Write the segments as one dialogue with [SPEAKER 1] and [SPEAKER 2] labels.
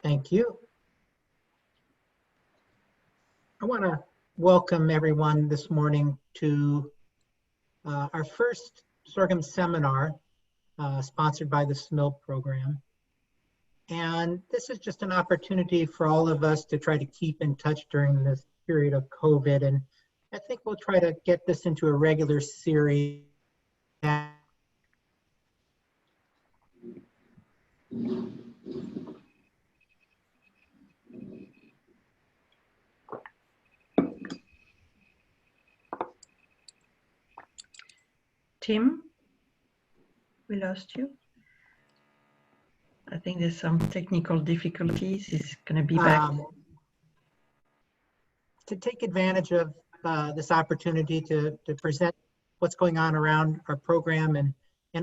[SPEAKER 1] Thank you. I want to welcome everyone this morning to our first sorghum seminar sponsored by the SMIL program. And this is just an opportunity for all of us to try to keep in touch during this period of COVID. And I think we'll try to get this into a regular series.
[SPEAKER 2] Tim, we lost you. I think there's some technical difficulties. He's going to be back.
[SPEAKER 1] To take advantage of this opportunity to present what's going on around our program and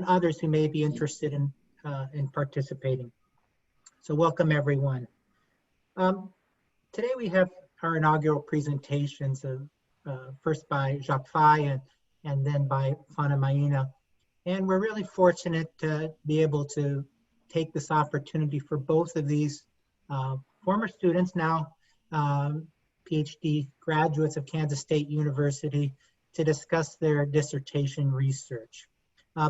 [SPEAKER 1] others who may be interested in participating. So welcome everyone. Today we have our inaugural presentations of first by Jacques and then by Fanna Maina. And we're really fortunate to be able to take this opportunity for both of these former students, now PhD graduates of Kansas State University, to discuss their dissertation research.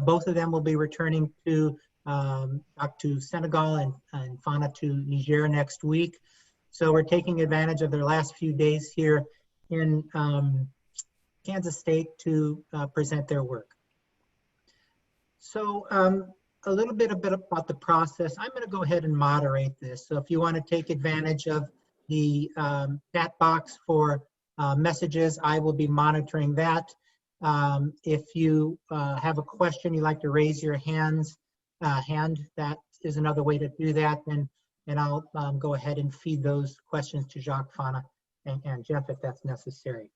[SPEAKER 1] Both of them will be returning to Senegal and Fanna to Niger next week. So we're taking advantage of their last few days here in Kansas State to present their work. So a little bit about the process. I'm going to go ahead and moderate this. So if you want to take advantage of the chat box for messages, I will be monitoring that. If you have a question, you'd like to raise your hand, that is another way to do that. And I'll go ahead and feed those questions to Jacques, Fanna, and Jeff if that's necessary.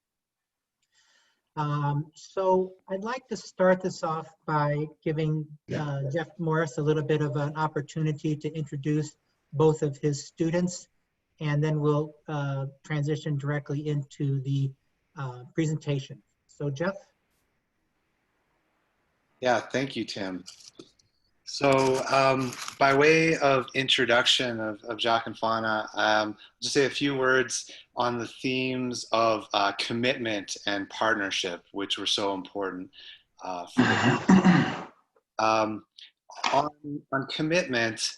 [SPEAKER 1] So I'd like to start this off by giving Jeff Morris a little bit of an opportunity to introduce both of his students, and then we'll transition directly into the presentation. So Jeff?
[SPEAKER 3] Yeah, thank you, Tim. So by way of introduction of Jacques and Fanna, I'll just say a few words on the themes of commitment and partnership, which were so important for on commitment,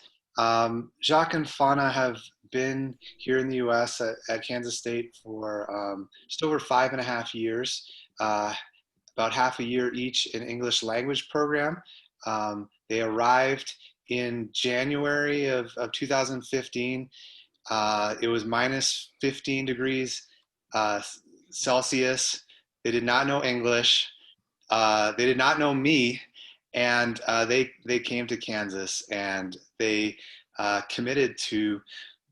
[SPEAKER 3] Jacques and Fanna have been here in the US at Kansas State for just over 5.5 years, about half a year each in English language program. They arrived in January of 2015. It was minus 15 degrees Celsius. They did not know English. They did not know me. And they came to Kansas, and they committed to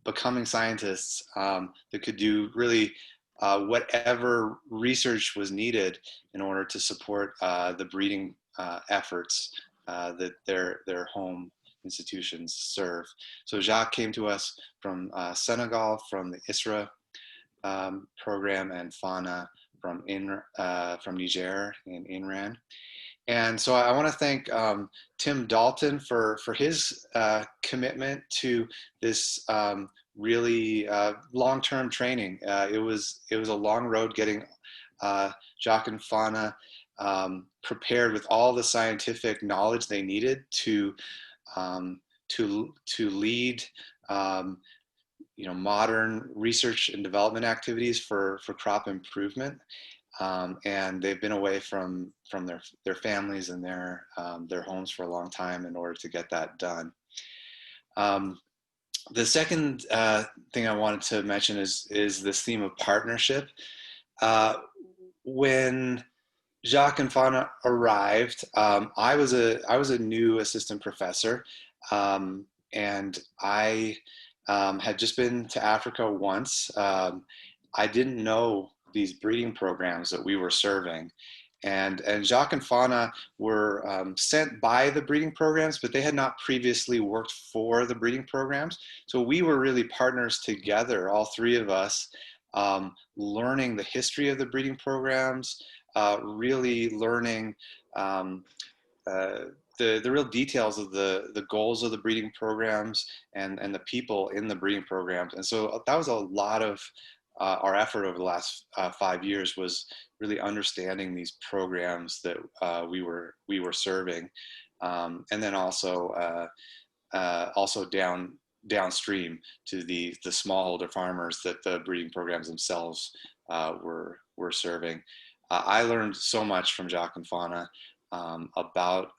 [SPEAKER 3] becoming scientists that could do really whatever research was needed in order to support the breeding efforts that their home institutions serve. So Jacques came to us from Senegal, from the ISRA program, and Fanna from Niger in Inran. And so I want to thank Tim Dalton for his commitment to this really long-term training. It was a long road getting Jacques and Fanna prepared with all the scientific knowledge they needed to lead modern research and development activities for crop improvement. And they've been away from their families and their homes for a long time in order to get that done. The second thing I wanted to mention is this theme of partnership. When Jacques and Fanna arrived, I was a new assistant professor, and I had just been to Africa once. I didn't know these breeding programs that we were serving, and Jacques and Fanna were sent by the breeding programs, but they had not previously worked for the breeding programs. So we were really partners together, all three of us, learning the history of the breeding programs, really learning the real details of the goals of the breeding programs and the people in the breeding programs. And so that was a lot of our effort over the last 5 years, was really understanding these programs that we were serving, and then also downstream to the smallholder farmers that the breeding programs themselves were serving. I learned so much from Jacques and Fanna about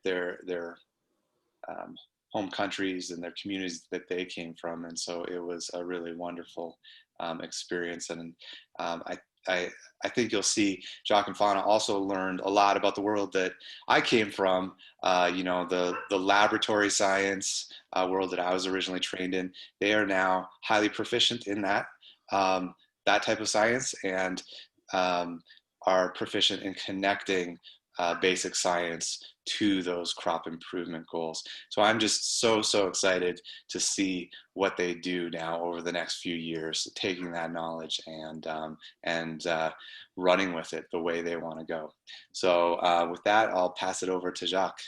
[SPEAKER 3] their home countries and their communities that they came from, and so it was a really wonderful experience. And I think you'll see Jacques and Fanna also learned a lot about the world that I came from. You know, the laboratory science world that I was originally trained in. They are now highly proficient in that type of science, and are proficient in connecting basic science to those crop improvement goals. So I'm just so excited to see what they do now over the next few years, taking that knowledge and running with it the way they want to go. So with that, I'll pass it over to Jacques.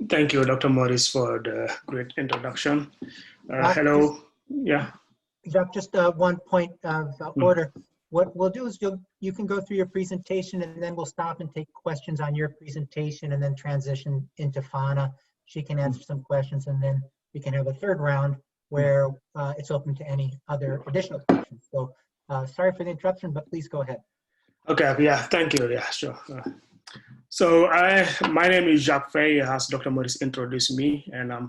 [SPEAKER 4] Thank you, Dr. Morris, for the great introduction. Hello.
[SPEAKER 1] Jacques, just one point of order. What we'll do is you can go through your presentation, and then we'll stop and take questions on your presentation, and then transition into Fanna. She can answer some questions, and then we can have a third round where it's open to any other additional questions. So sorry for the interruption, but please go ahead.
[SPEAKER 4] Okay, yeah, thank you. Yeah, sure. So my name is Jacques Faye, as Dr. Morris introduced me, and I'm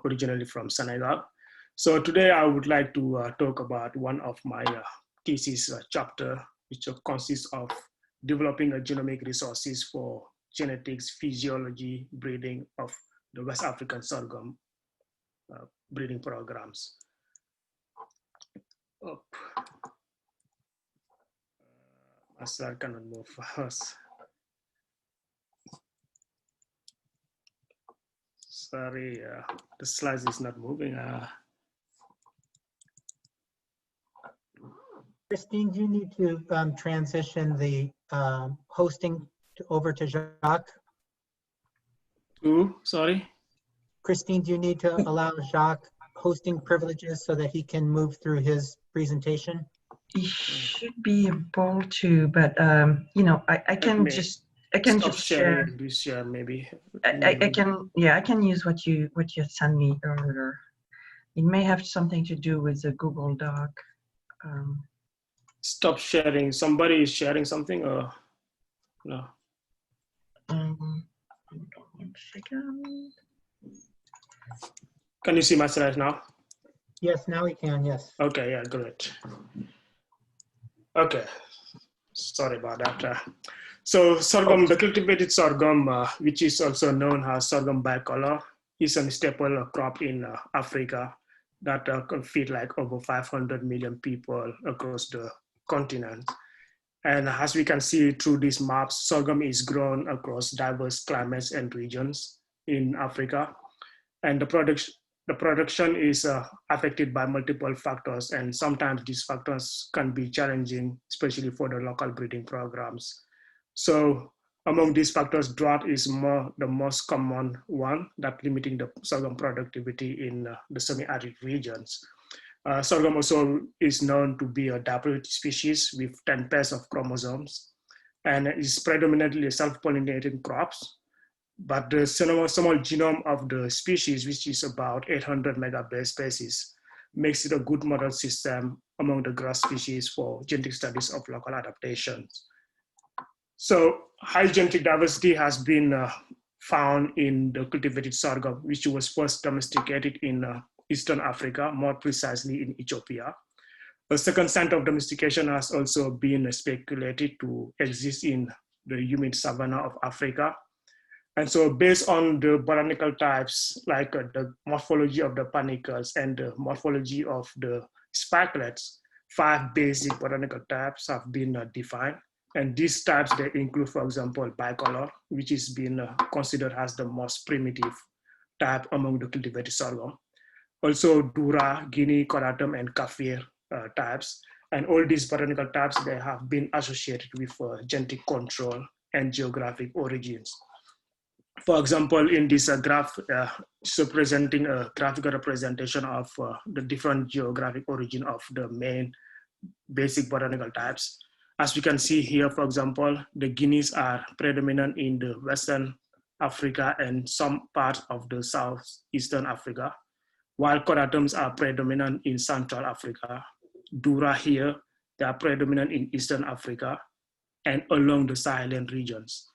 [SPEAKER 4] originally from Senegal. So today I would like to talk about one of my thesis chapter, which consists of developing a genomic resources for genetics, physiology, breeding of the West African sorghum breeding programs. My slide cannot move fast. Sorry, the slide is not moving.
[SPEAKER 1] Christine, do you need to transition the hosting over to Jacques?
[SPEAKER 4] Sorry?
[SPEAKER 1] Christine, do you need to allow Jacques hosting privileges so that he can move through his presentation?
[SPEAKER 2] He should be able to, but you know, I can just share.
[SPEAKER 4] Share maybe.
[SPEAKER 2] I can use what you sent me earlier. It may have something to do with the Google Doc.
[SPEAKER 4] Stop sharing. Somebody is sharing something, or no?
[SPEAKER 2] Hold on 1 second.
[SPEAKER 4] Can you see my slide now?
[SPEAKER 1] Yes, now we can, yes.
[SPEAKER 4] Okay, yeah, great. Okay, sorry about that. So sorghum, the cultivated sorghum, which is also known as sorghum bicolor, is a staple crop in Africa that can feed like over 500 million people across the continent. And as we can see through these maps, sorghum is grown across diverse climates and regions in Africa. And the production is affected by multiple factors, and sometimes these factors can be challenging, especially for the local breeding programs. So among these factors, drought is the most common one that limiting the sorghum productivity in the semi-arid regions. Sorghum also is known to be a diploid species with 10 pairs of chromosomes, and is predominantly self-pollinating crops. But the small genome of the species, which is about 800 megabase species, makes it a good model system among the grass species for genetic studies of local adaptations. So high genetic diversity has been found in the cultivated sorghum, which was first domesticated in Eastern Africa, more precisely in Ethiopia. A second center of domestication has also been speculated to exist in the humid savanna of Africa. And so based on the botanical types, like the morphology of the panicles and the morphology of the spikelets, 5 basic botanical types have been defined. And these types, they include, for example, bicolor, which is being considered as the most primitive type among the cultivated sorghum. Also Dura, Guinea, Coratum, and Kafir types. And all these botanical types, they have been associated with genetic control and geographic origins. For example, in this graph, so presenting a graphical representation of the different geographic origin of the main basic botanical types. As we can see here, for example, the Guineas are predominant in the Western Africa and some parts of the Southeastern Africa, while Coratums are predominant in Central Africa. Dura here, they are predominant in Eastern Africa and along the Saharan regions.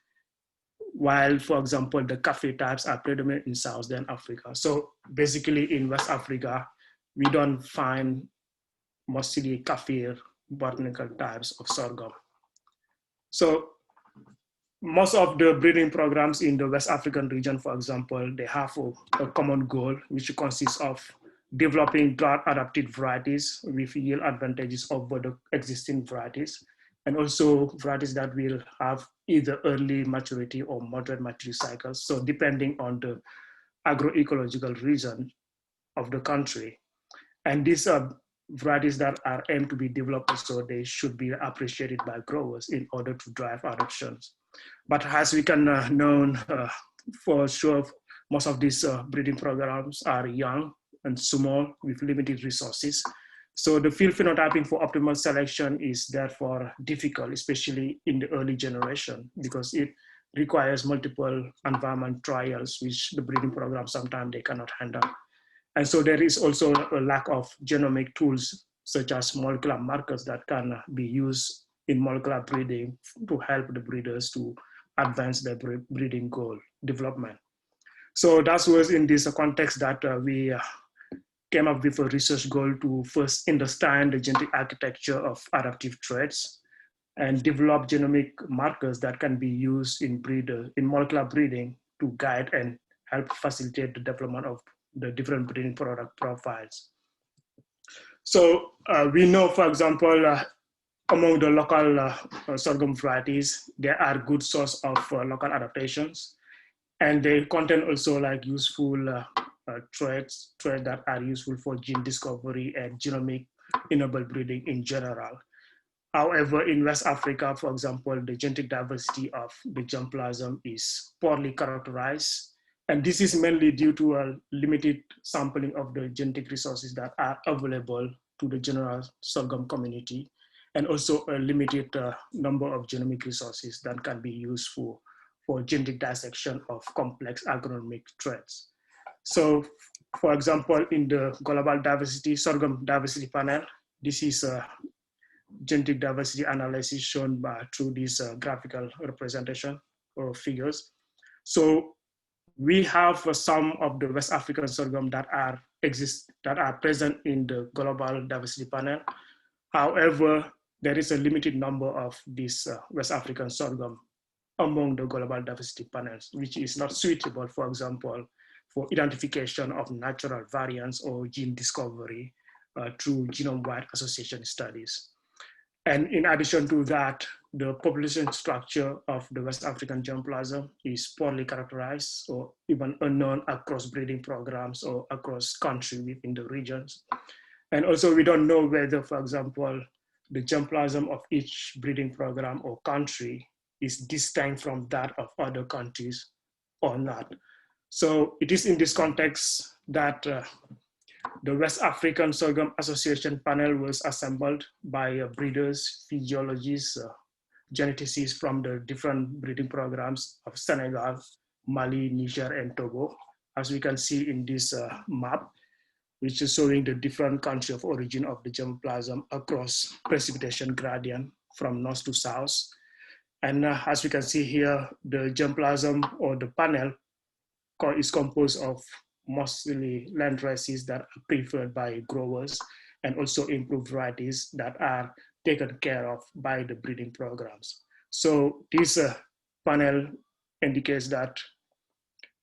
[SPEAKER 4] While, for example, the Kaffir types are predominant in Southern Africa. So basically in West Africa, we don't find mostly Kaffir botanical types of sorghum. So most of the breeding programs in the West African region, for example, they have a common goal, which consists of developing drought-adapted varieties with yield advantages over the existing varieties, and also varieties that will have either early maturity or moderate maturity cycles. So depending on the agroecological region of the country. And these are varieties that are aimed to be developed, so they should be appreciated by growers in order to drive adoptions. But as we can know for sure, most of these breeding programs are young and small with limited resources. So the field phenotyping for optimal selection is therefore difficult, especially in the early generation, because it requires multiple environment trials, which the breeding program sometimes they cannot handle. And so there is also a lack of genomic tools, such as molecular markers that can be used in molecular breeding to help the breeders to advance their breeding goal development. So that was in this context that we came up with a research goal to first understand the genetic architecture of adaptive traits and develop genomic markers that can be used in molecular breeding to guide and help facilitate the development of the different breeding product profiles. So we know, for example, among the local sorghum varieties, there are good source of local adaptations, and they contain also like useful traits that are useful for gene discovery and genomic enabled breeding in general. However, in West Africa, for example, the genetic diversity of the germplasm is poorly characterized. And this is mainly due to a limited sampling of the genetic resources that are available to the general sorghum community, and also a limited number of genomic resources that can be used for genetic dissection of complex agronomic traits. So, for example, in the global diversity, sorghum diversity panel, this is a genetic diversity analysis shown through this graphical representation or figures. So we have some of the West African sorghum that are present in the global diversity panel. However, there is a limited number of these West African sorghum among the global diversity panels, which is not suitable, for example, for identification of natural variants or gene discovery through genome-wide association studies. And in addition to that, the population structure of the West African germplasm is poorly characterized or even unknown across breeding programs or across country within the regions. And also we don't know whether, for example, the germplasm of each breeding program or country is distinct from that of other countries or not. So it is in this context that the West African Sorghum Association panel was assembled by breeders, physiologists, geneticists from the different breeding programs of Senegal, Mali, Niger, and Togo. As we can see in this map, which is showing the different country of origin of the germplasm across precipitation gradient from north to south. And as we can see here, the germplasm or the panel is composed of mostly land races that are preferred by growers and also improved varieties that are taken care of by the breeding programs. So this panel indicates that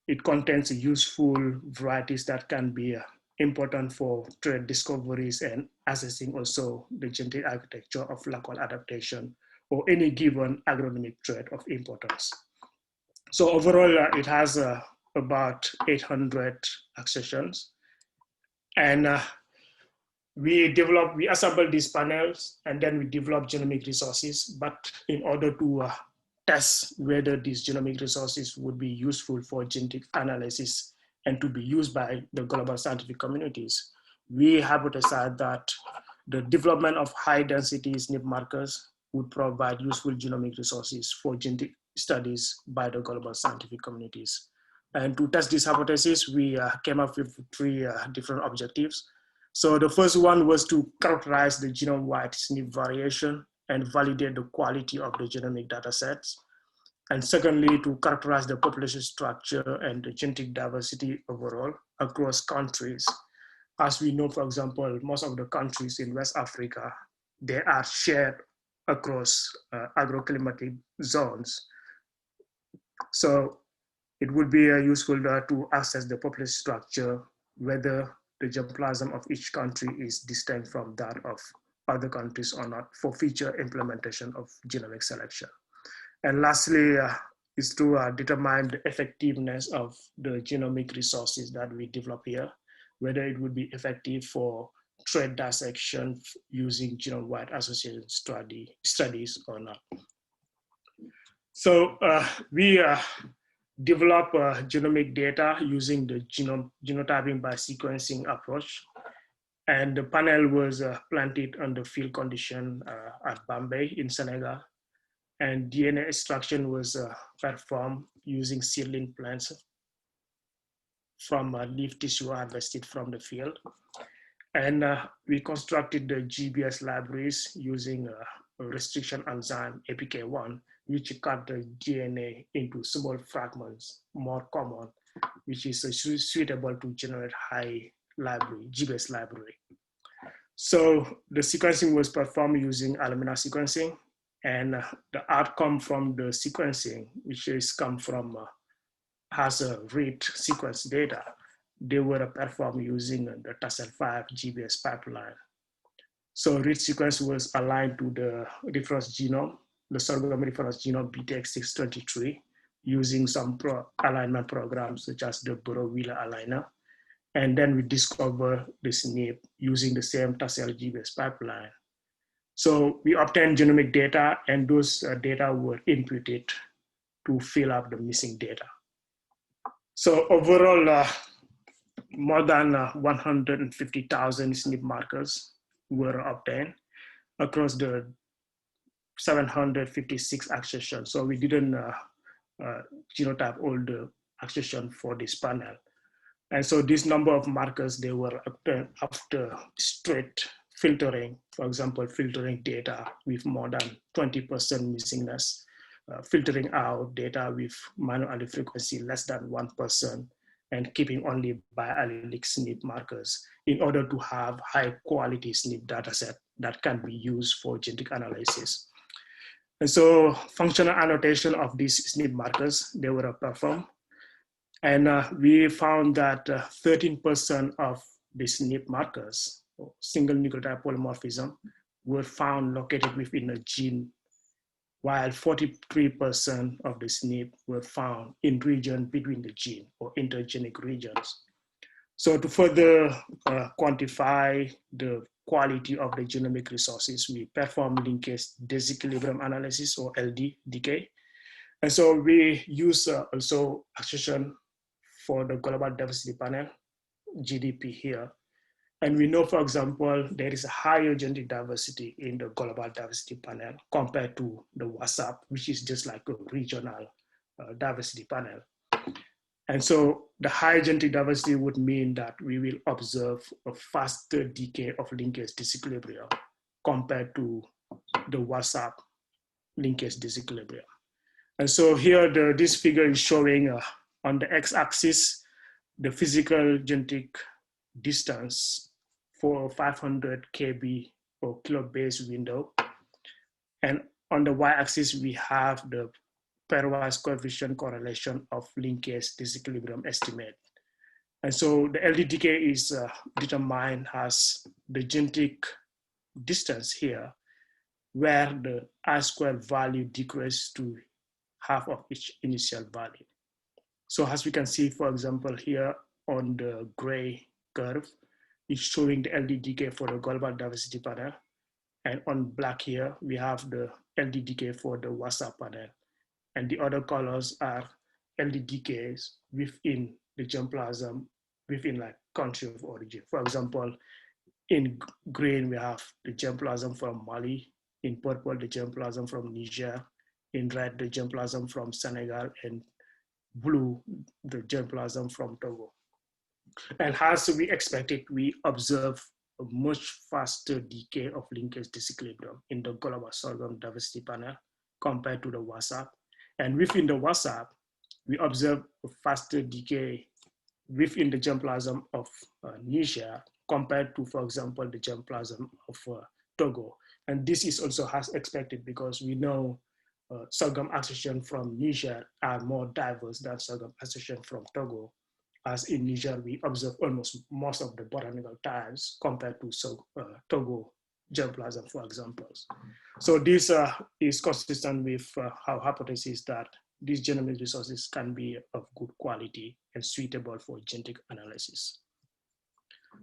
[SPEAKER 4] it contains useful varieties that can be important for trait discoveries and assessing also the genetic architecture of local adaptation or any given agronomic trait of importance. So overall, it has about 800 accessions. And we assemble these panels and then we develop genomic resources. But in order to test whether these genomic resources would be useful for genetic analysis and to be used by the global scientific communities, we hypothesized that the development of high density SNP markers would provide useful genomic resources for genetic studies by the global scientific communities. And to test this hypothesis, we came up with three different objectives. So the first one was to characterize the genome-wide SNP variation and validate the quality of the genomic data sets. And secondly, to characterize the population structure and the genetic diversity overall across countries. As we know, for example, most of the countries in West Africa, they are shared across agroclimatic zones. So it would be useful to assess the population structure, whether the germplasm of each country is distinct from that of other countries or not, for future implementation of genomic selection. And lastly, is to determine the effectiveness of the genomic resources that we develop here, whether it would be effective for trait dissection using genome-wide association studies or not. So we develop genomic data using the genotyping by sequencing approach. And the panel was planted under field condition at Bombay in Senegal. And DNA extraction was performed using seedling plants from leaf tissue harvested from the field. And we constructed the GBS libraries using a restriction enzyme APK1, which cut the DNA into small fragments, more common, which is suitable to generate high library, GBS library. So the sequencing was performed using Illumina sequencing, and the outcome from the sequencing, which is come from has a read sequence data, they were performed using the TASL5 GBS pipeline. So read sequence was aligned to the reference genome, the Sorghum reference genome BTX623, using some alignment programs such as the Burrow-Wheeler aligner. And then we discover the SNP using the same TASL GBS pipeline. So we obtained genomic data, and those data were inputted to fill up the missing data. So overall, more than 150,000 SNP markers were obtained across the 756 accessions. So we didn't genotype all the accessions for this panel. And so this number of markers, they were obtained after straight filtering, for example, filtering data with more than 20% missingness, filtering out data with minor allele frequency less than 1%, and keeping only biallelic SNP markers in order to have high quality SNP dataset that can be used for genetic analysis. And so functional annotation of these SNP markers, they were performed. And we found that 13% of the SNP markers, single nucleotide polymorphism, were found located within a gene, while 43% of the SNP were found in region between the gene or intergenic regions. So to further quantify the quality of the genomic resources, we perform linkage disequilibrium analysis, or LD-DK. And so we use also accession for the global diversity panel, GDP here. And we know, for example, there is a higher genetic diversity in the global diversity panel compared to the WhatsApp, which is just like a regional diversity panel. And so the high genetic diversity would mean that we will observe a faster decay of linkage disequilibrium compared to the WhatsApp linkage disequilibrium. And so here, this figure is showing on the x-axis, the physical genetic distance for 500 kb or kilobase window. And on the y-axis, we have the pairwise coefficient correlation of linkage disequilibrium estimate. And so the LDDK is determined as the genetic distance here, where the I-squared value decreases to half of each initial value. So as we can see, for example, here on the gray curve, it's showing the LDDK for the global diversity panel. And on black here, we have the LDDK for the WhatsApp panel. and the other colors are LDDKs within the germplasm, within like country of origin. For example, in green, we have the germplasm from Mali. In purple, the germplasm from Niger. In red, the germplasm from Senegal. And blue, the germplasm from Togo. And as we expected, we observe a much faster decay of linkage disequilibrium in the global sorghum diversity panel compared to the WhatsApp. And within the WhatsApp, we observe a faster decay within the germplasm of Niger compared to, for example, the germplasm of Togo. And this is also as expected because we know sorghum accession from Niger are more diverse than sorghum accession from Togo. As in Niger, we observe almost most of the botanical types compared to Togo germplasm, for example. So this is consistent with our hypothesis that these genomic resources can be of good quality and suitable for genetic analysis.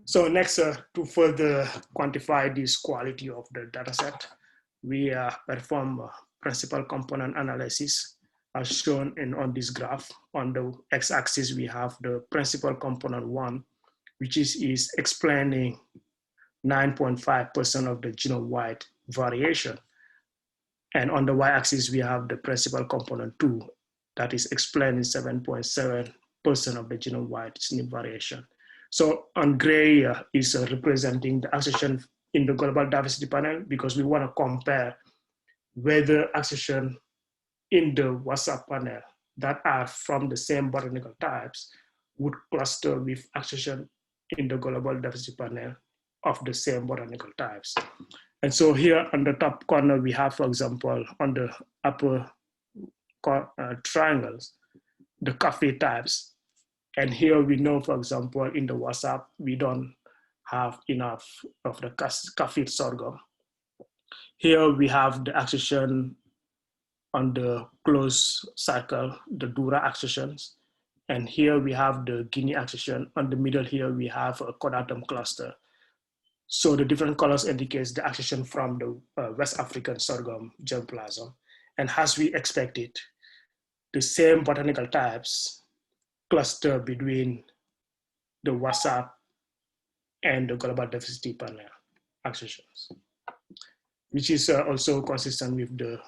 [SPEAKER 4] So next, to further quantify this quality of the dataset, we perform principal component analysis as shown on this graph. On the x-axis, we have the principal component 1, which is explaining 9.5% of the genome-wide variation. And on the y-axis, we have the principal component 2, that is explaining 7.7% of the genome-wide SNP variation. So on gray is representing the accession in the global diversity panel because we want to compare whether accession in the WhatsApp panel that are from the same botanical types would cluster with accession in the global diversity panel of the same botanical types. And so here on the top corner, we have, for example, on the upper triangles, the coffee types. And here we know, for example, in the WhatsApp, we don't have enough of the coffee sorghum. Here we have the accession on the closed circle, the Dura accessions. And here we have the Guinea accession. On the middle here, we have a Cordatum cluster. So the different colors indicates the accession from the West African sorghum germplasm. And as we expected, the same botanical types cluster between the WhatsApp and the global diversity panel accessions, which is also consistent with the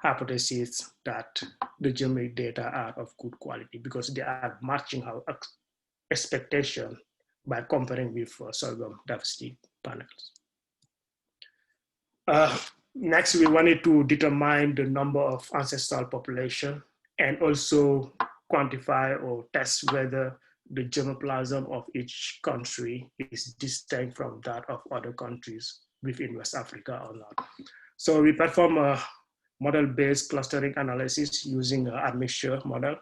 [SPEAKER 4] hypothesis that the genomic data are of good quality because they are matching our expectation by comparing with sorghum diversity panels. Next, we wanted to determine the number of ancestral population and also quantify or test whether the germplasm of each country is distinct from that of other countries within West Africa or not. So we perform a model-based clustering analysis using an admixture model.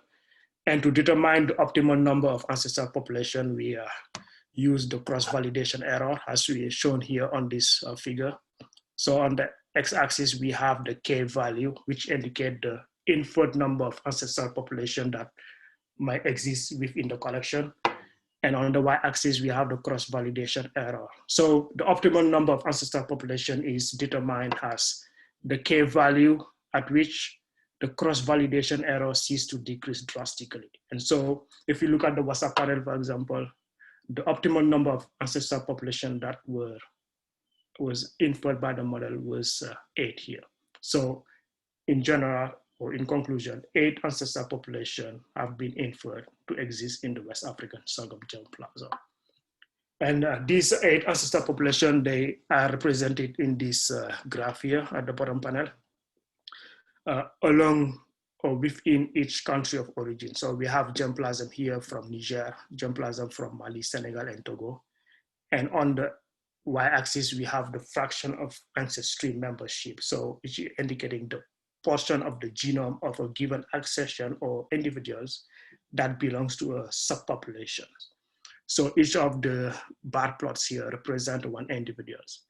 [SPEAKER 4] And to determine the optimal number of ancestral population, we use the cross-validation error as we are shown here on this figure. So on the x-axis, we have the K value, which indicate the inferred number of ancestral population that might exist within the collection. And on the y-axis, we have the cross-validation error. So the optimal number of ancestral population is determined as the K value at which the cross-validation error ceases to decrease drastically. And so if you look at the WhatsApp panel, for example, the optimal number of ancestral population that was inferred by the model was 8 here. So in general, or in conclusion, 8 ancestral population have been inferred to exist in the West African sorghum germplasm. And these 8 ancestral population, they are represented in this graph here at the bottom panel, along or within each country of origin. So we have germplasm here from Niger, germplasm from Mali, Senegal, and Togo. And on the y-axis, we have the fraction of ancestry membership. So it's indicating the portion of the genome of a given accession or individuals that belongs to a subpopulation. So each of the bar plots here represent one individuals.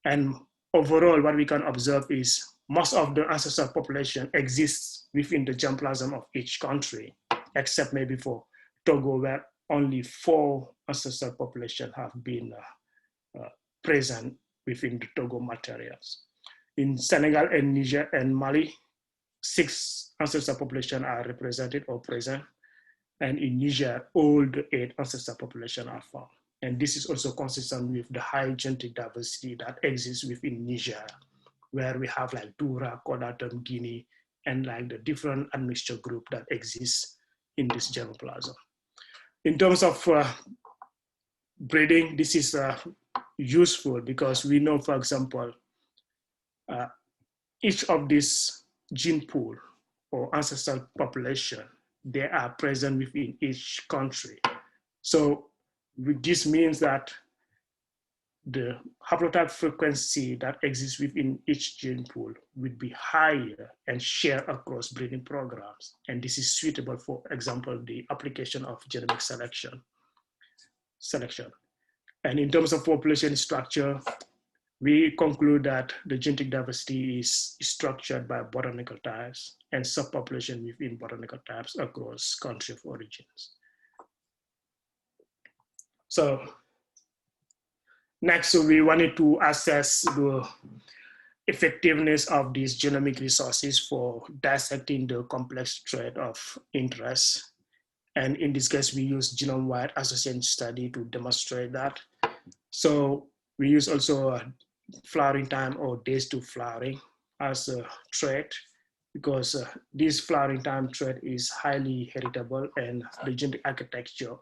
[SPEAKER 4] And overall, what we can observe is most of the ancestral population exists within the germplasm of each country, except maybe for Togo, where only 4 ancestral population have been present within the Togo materials. In Senegal and Niger and Mali, 6 ancestor populations are represented or present. And in Niger, all the 8 ancestor populations are found. And this is also consistent with the high genetic diversity that exists within Niger, where we have like Dura, Kodatum, Guinea, and like the different admixture group that exists in this germplasm. In terms of breeding, this is useful because we know, for example, each of these gene pool or ancestral population, they are present within each country. So this means that the haplotype frequency that exists within each gene pool would be higher and shared across breeding programs. And this is suitable, for example, the application of genomic selection. And in terms of population structure, we conclude that the genetic diversity is structured by botanical types and subpopulation within botanical types across country of origins. So next, we wanted to assess the effectiveness of these genomic resources for dissecting the complex thread of interest. And in this case, we use genome-wide association study to demonstrate that. So we use also flowering time or days to flowering as a trait, because this flowering time trait is highly heritable, and the genetic architecture,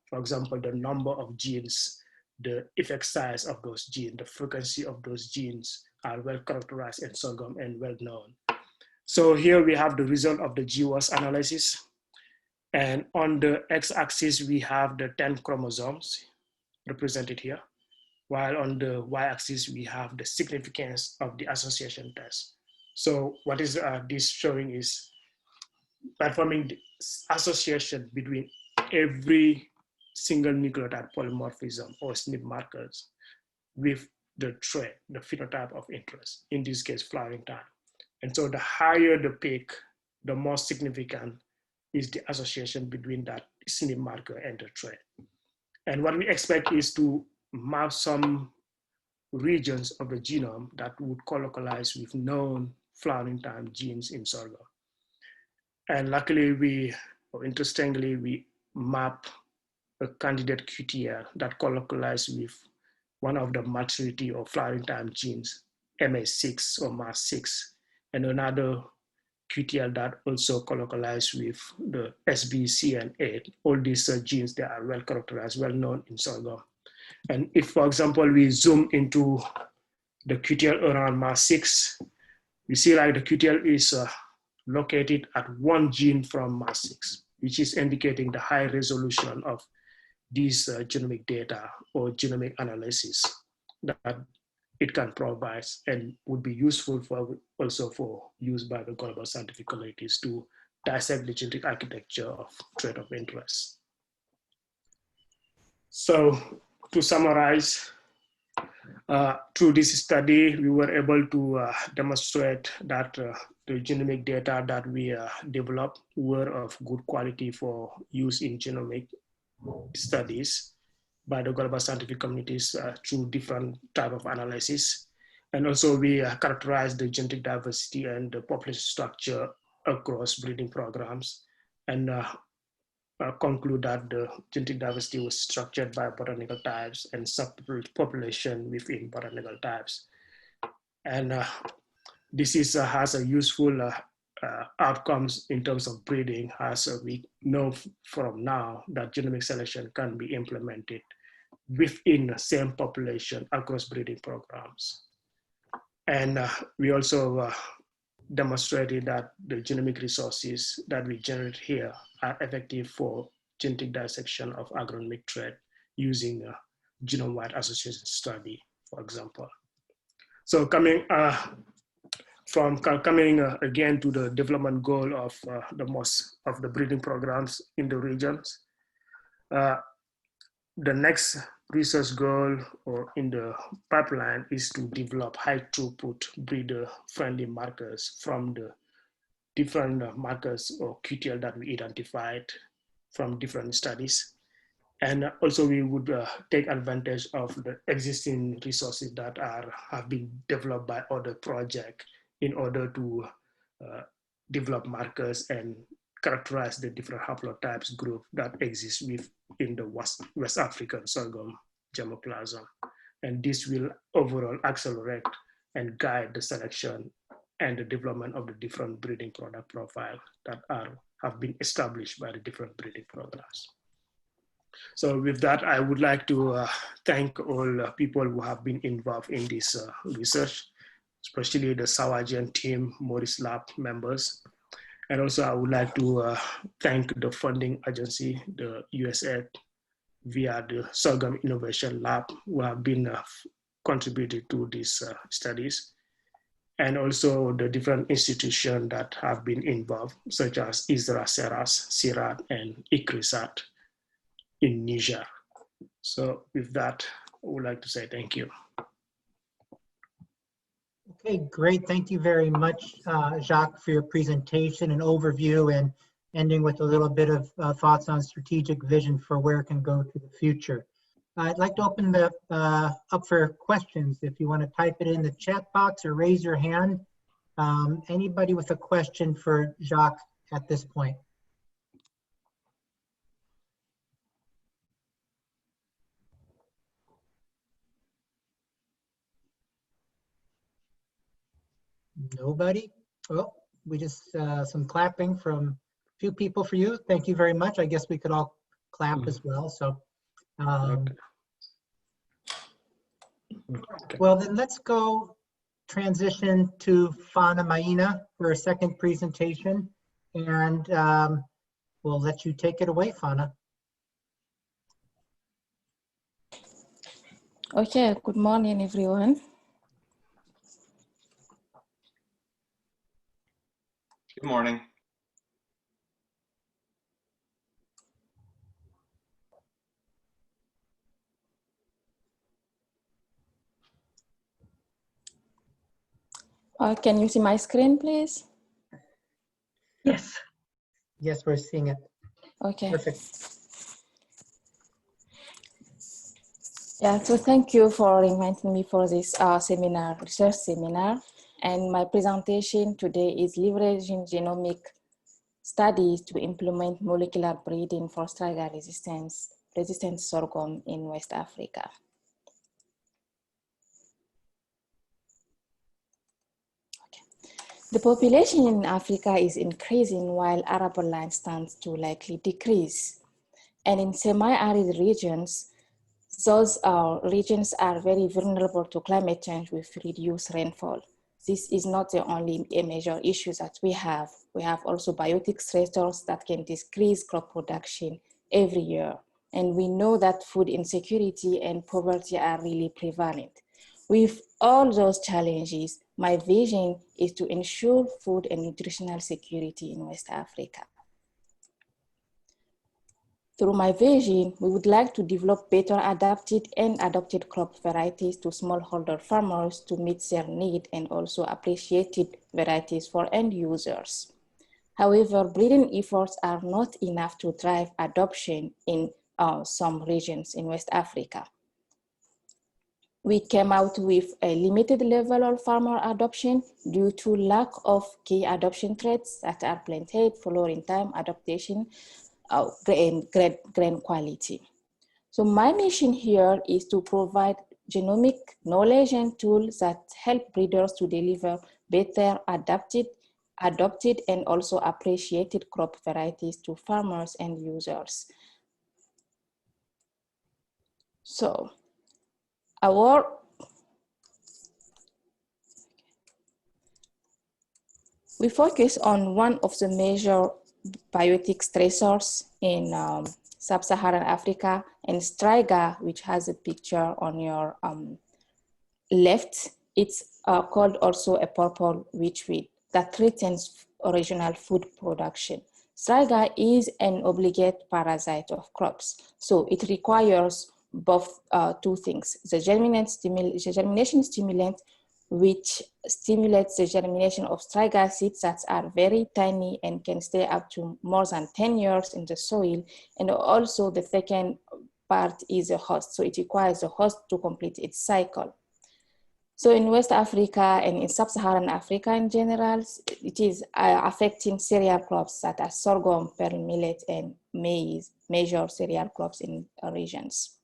[SPEAKER 4] for example, the number of genes, the effect size of those genes, the frequency of those genes are well characterized in sorghum and well known. So here we have the result of the Geos analysis. And on the x-axis, we have the 10 chromosomes represented here, while on the y-axis, we have the significance of the association test. So what is this showing is performing the association between every single nucleotide polymorphism or SNP markers with the trait, the phenotype of interest, in this case, flowering time. And so the higher the peak, the more significant is the association between that SNP marker and the trait. And what we expect is to map some regions of the genome that would colocalize with known flowering time genes in sorghum. And luckily, interestingly, we map a candidate QTL that colocalizes with one of the maturity or flowering time genes, MA6 or MAS6, and another QTL that also colocalizes with the SBCN8. All these genes, they are well characterized, well known in sorghum. And if, for example, we zoom into the QTL around MAS6, we see like the QTL is located at one gene from MAS6, which is indicating the high resolution of these genomic data or genomic analysis that it can provide, and would be useful for also for use by the global scientific communities to dissect the genetic architecture of trait of interest. So to summarize, through this study, we were able to demonstrate that the genomic data that we developed were of good quality for use in genomic studies by the global scientific communities through different type of analysis. And also we characterized the genetic diversity and the population structure across breeding programs, and conclude that the genetic diversity was structured by botanical types and subpopulation within botanical types. And this is, has a useful outcomes in terms of breeding, as we know from now that genomic selection can be implemented within the same population across breeding programs. And we also demonstrated that the genomic resources that we generate here are effective for genetic dissection of agronomic trait using a genome-wide association study, for example. So coming again to the development goal of most of the breeding programs in the regions, the next research goal or in the pipeline is to develop high throughput breeder friendly markers from the different markers or QTL that we identified from different studies. And also we would take advantage of the existing resources that have been developed by other projects in order to develop markers and characterize the different haplotypes group that exist within the West African sorghum germplasm. And this will overall accelerate and guide the selection and the development of the different breeding product profile that have been established by the different breeding programs. So with that, I would like to thank all people who have been involved in this research, especially the Sawajian team, Maurice Lab members. And also I would like to thank the funding agency, the USAID, via the Sorghum Innovation Lab, who have been contributed to these studies. And also the different institutions that have been involved, such as ISRA, SERAS, CIRAD, and ICRISAT in Niger. So with that, I would like to say thank you.
[SPEAKER 1] Okay, great. Thank you very much, Jacques, for your presentation and overview, and ending with a little bit of thoughts on strategic vision for where it can go to the future. I'd like to open the up for questions. If you want to type it in the chat box or raise your hand. Anybody with a question for Jacques at this point? Nobody? Well, we just, some clapping from a few people for you. Thank you very much. I guess we could all clap as well. So, well, then let's go transition to Fanna Maina for a second presentation. And we'll let you take it away, Fanna.
[SPEAKER 5] Okay, good morning, everyone.
[SPEAKER 3] Good morning.
[SPEAKER 5] Can you see my screen, please?
[SPEAKER 2] Yes.
[SPEAKER 1] Yes, we're seeing it.
[SPEAKER 5] Okay.
[SPEAKER 1] Perfect.
[SPEAKER 5] Yeah, so thank you for inviting me for this seminar, research seminar. And my presentation today is leveraging genomic studies to implement molecular breeding for Straga resistant sorghum in West Africa. The population in Africa is increasing while arable land stands to likely decrease. And in semi-arid regions, those regions are very vulnerable to climate change with reduced rainfall. This is not the only major issue that we have. We have also biotic stressors that can decrease crop production every year. And we know that food insecurity and poverty are really prevalent. With all those challenges, my vision is to ensure food and nutritional security in West Africa. Through my vision, we would like to develop better adapted and adopted crop varieties to smallholder farmers to meet their need, and also appreciated varieties for end users. However, breeding efforts are not enough to drive adoption in some regions in West Africa. We came out with a limited level of farmer adoption due to lack of key adoption traits that are planted, flowering time, adaptation, grain quality. So my mission here is to provide genomic knowledge and tools that help breeders to deliver better adopted and also appreciated crop varieties to farmers and users. So we focus on one of the major biotic stressors in sub-Saharan Africa, and Straga, which has a picture on your left. It's called also a purple witchweed that threatens original food production. Straga is an obligate parasite of crops, so it requires both two things: the germination stimulant, which stimulates the germination of Straga seeds that are very tiny and can stay up to more than 10 years in the soil. And also the second part is a host. So it requires a host to complete its cycle. So in West Africa and in Sub-Saharan Africa in general, it is affecting cereal crops such as sorghum, pearl millet, and maize, major cereal crops in regions.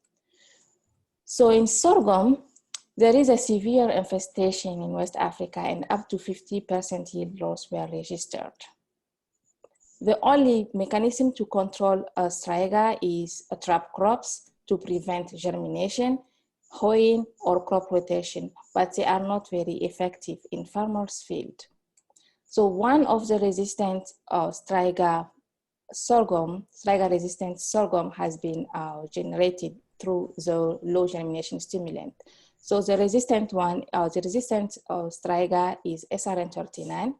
[SPEAKER 5] So in sorghum, there is a severe infestation in West Africa and up to 50% yield loss were registered. The only mechanism to control Straga is trap crops to prevent germination, hoeing, or crop rotation, but they are not very effective in farmers' field. So one of the resistant Straga resistant sorghum has been generated through the low germination stimulant. So the resistant one, Straga is SRN39,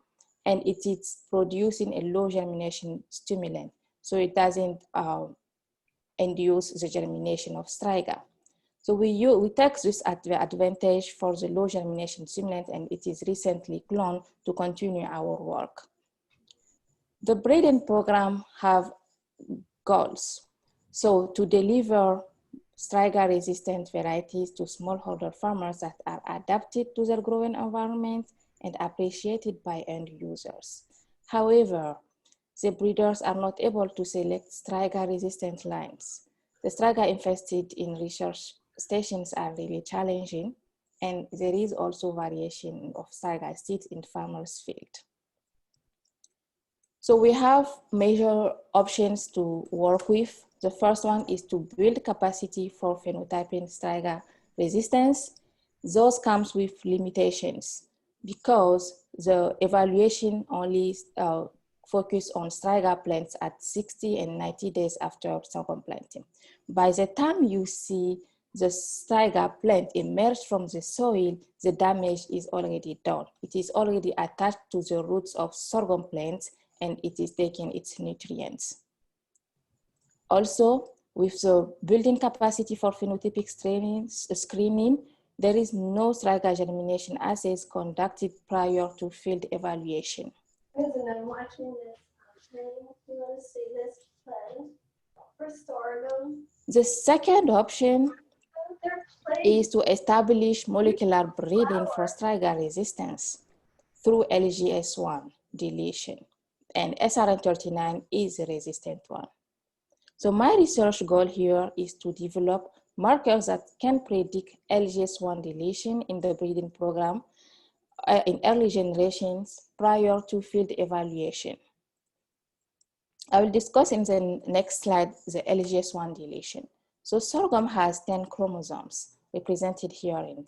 [SPEAKER 5] and it is producing a low germination stimulant. So it doesn't induce the germination of Straga. So we take this advantage for the low germination stimulant, and it is recently cloned to continue our work. The breeding program have goals. So to deliver Straga resistant varieties to smallholder farmers that are adapted to their growing environment and appreciated by end users. However, the breeders are not able to select Straga resistant lines. The Straga infested in research stations are really challenging, and there is also variation of Straga seeds in farmers' field. So we have major options to work with. The first one is to build capacity for phenotyping Straga resistance. Those comes with limitations because the evaluation only focus on Straga plants at 60 and 90 days after sorghum planting. By the time you see the Straga plant emerge from the soil, the damage is already done. It is already attached to the roots of sorghum plants, and it is taking its nutrients. Also, with the building capacity for phenotypic screening, there is no Straga germination assays conducted prior to field evaluation.
[SPEAKER 6] I'm watching this training. You want to see this plant for sorghum?
[SPEAKER 5] The second option is to establish molecular breeding for Straga resistance through Lgs1 deletion. And SRN39 is a resistant one. So my research goal here is to develop markers that can predict Lgs1 deletion in the breeding program in early generations prior to field evaluation. I will discuss in the next slide the Lgs1 deletion. So sorghum has 10 chromosomes represented here in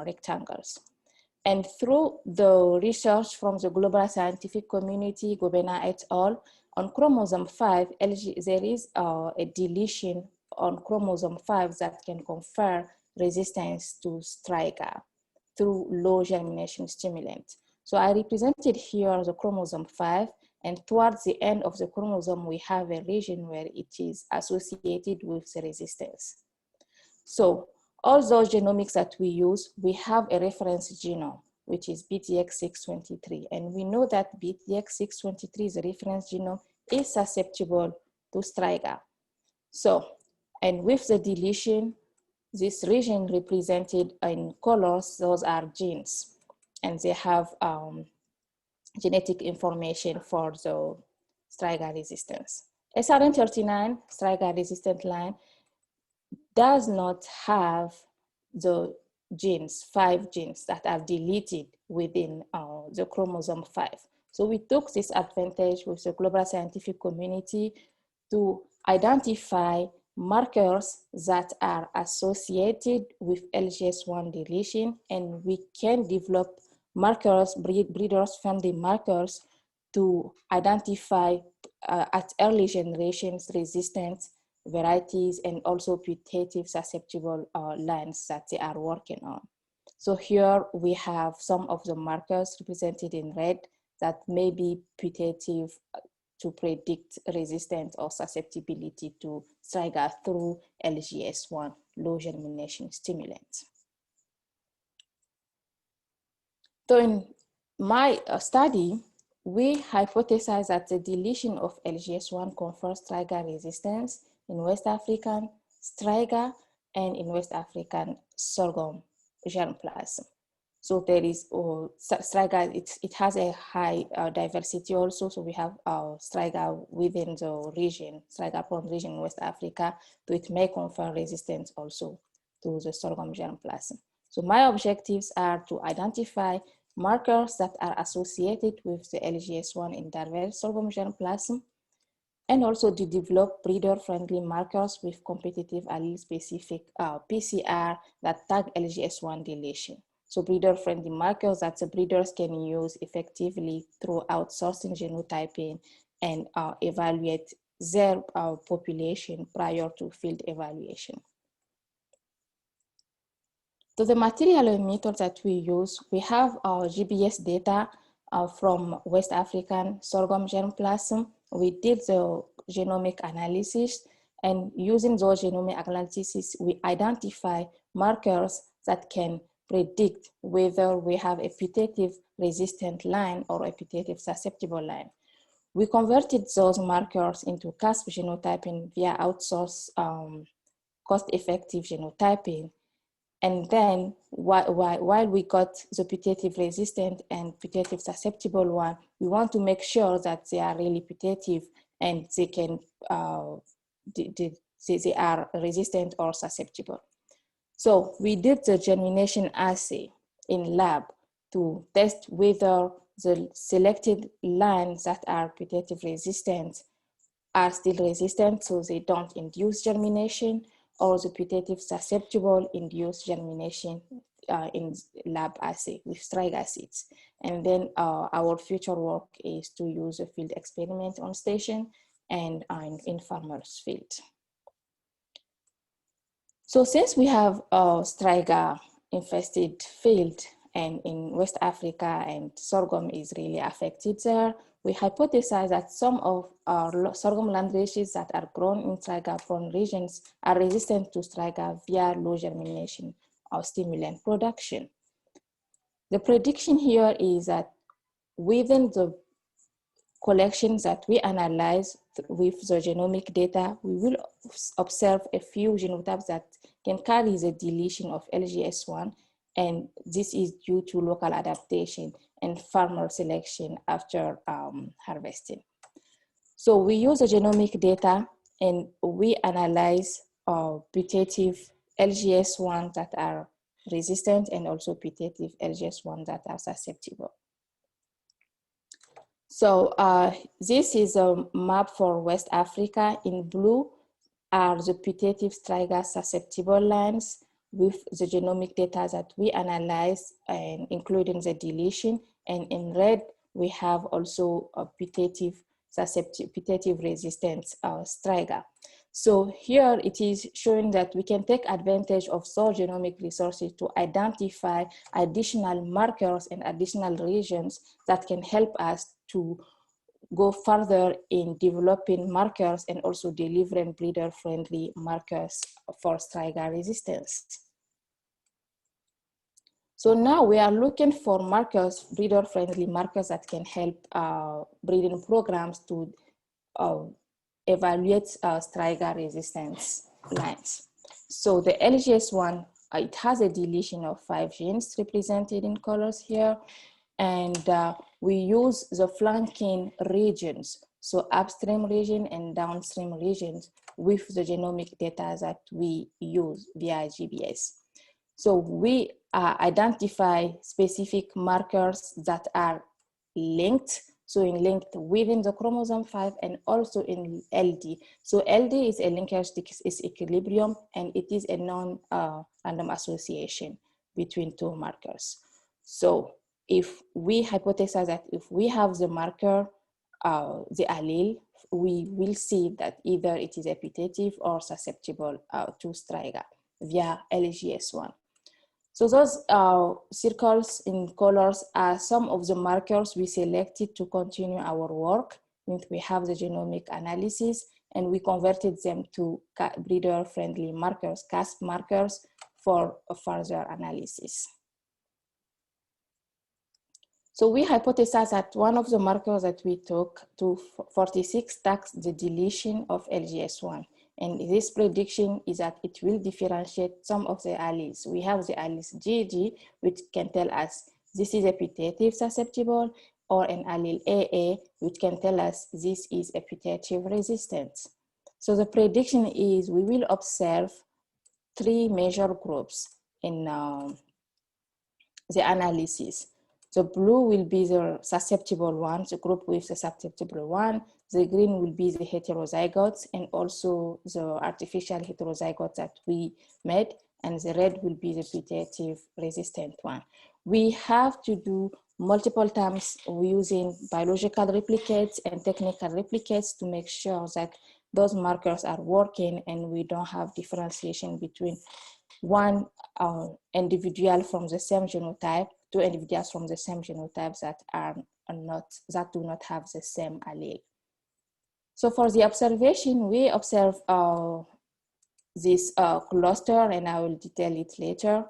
[SPEAKER 5] rectangles. And through the research from the global scientific community, Gobena et al., on chromosome 5, there is a deletion on chromosome 5 that can confer resistance to Straga through low germination stimulant. So I represented here the chromosome 5, and towards the end of the chromosome, we have a region where it is associated with the resistance. So all those genomics that we use, we have a reference genome, which is BTX623. And we know that BTX623, the reference genome, is susceptible to Straga. So, and with the deletion, this region represented in colors, those are genes. And they have genetic information for the Straga resistance. SRN39, Straga resistant line, does not have the genes, 5 genes that are deleted within the chromosome 5. So we took this advantage with the global scientific community to identify markers that are associated with Lgs1 deletion, and we can develop markers, breeders-friendly markers to identify at early generations resistance varieties and also putative susceptible lines that they are working on. So here we have some of the markers represented in red that may be putative to predict resistance or susceptibility to Straga through Lgs1, low germination stimulant. So in my study, we hypothesized that the deletion of Lgs1 confers Straga resistance in West African Straga and in West African sorghum germplasm. So there is Straga, it has a high diversity also. So we have Straga within the region, Straga prone region in West Africa, so it may confer resistance also to the sorghum germplasm. So my objectives are to identify markers that are associated with the Lgs1 in diverse sorghum germplasm, and also to develop breeder-friendly markers with competitive allele-specific PCR that tag Lgs1 deletion. So breeder-friendly markers that the breeders can use effectively throughout sourcing genotyping and evaluate their population prior to field evaluation. So the material and methods that we use, we have our GBS data from West African sorghum germplasm. We did the genomic analysis, and using those genomic analyses, we identify markers that can predict whether we have a putative resistant line or a putative susceptible line. We converted those markers into CASP genotyping via outsourced cost-effective genotyping. And then while we got the putative resistant and putative susceptible one, we want to make sure that they are really putative and they can they are resistant or susceptible. So we did the germination assay in lab to test whether the selected lines that are putative resistant are still resistant, so they don't induce germination, or the putative susceptible induce germination in lab assay with Straga seeds. And then our future work is to use a field experiment on station and in farmers' field. So since we have Straga infested field and in West Africa and sorghum is really affected there, we hypothesize that some of our sorghum landraces that are grown in Straga-prone regions are resistant to Straga via low germination or stimulant production. The prediction here is that within the collections that we analyze with the genomic data, we will observe a few genotypes that can carry the deletion of LGS1, and this is due to local adaptation and farmer selection after harvesting. So we use the genomic data and we analyze putative LGS1 that are resistant and also putative LGS1 that are susceptible. So this is a map for West Africa. In blue are the putative Straga susceptible lines with the genomic data that we analyze, and including the deletion. And in red, we have also a putative resistant Straga. So here it is showing that we can take advantage of soil genomic resources to identify additional markers and additional regions that can help us to go further in developing markers and also delivering breeder-friendly markers for Straga resistance. So now we are looking for markers, breeder-friendly markers that can help breeding programs to evaluate Straga resistance lines. So the LGS1, it has a deletion of 5 genes represented in colors here. And we use the flanking regions, so upstream region and downstream regions with the genomic data that we use via GBS. So we identify specific markers that are linked, so linked within the chromosome 5 and also in LD. So LD is a linkage disequilibrium, and it is a non-random association between 2 markers. So if we hypothesize that if we have the marker, the allele, we will see that either it is a putative or susceptible to Straga via LGS1. So those circles in colors are some of the markers we selected to continue our work. We have the genomic analysis and we converted them to breeder-friendly markers, CASP markers, for further analysis. So we hypothesized that one of the markers that we took to 46 tags the deletion of LGS1. And this prediction is that it will differentiate some of the alleles. We have the alleles GG, which can tell us this is a putative susceptible, or an allele AA, which can tell us this is a putative resistant. So the prediction is we will observe 3 major groups in the analysis. The blue will be the susceptible one, the group with the susceptible one. The green will be the heterozygotes and also the artificial heterozygotes that we made. And the red will be the putative resistant one. We have to do multiple times using biological replicates and technical replicates to make sure that those markers are working and we don't have differentiation between one individual from the same genotype, 2 individuals from the same genotypes that do not have the same allele. So for the observation, we observe this cluster, and I will detail it later.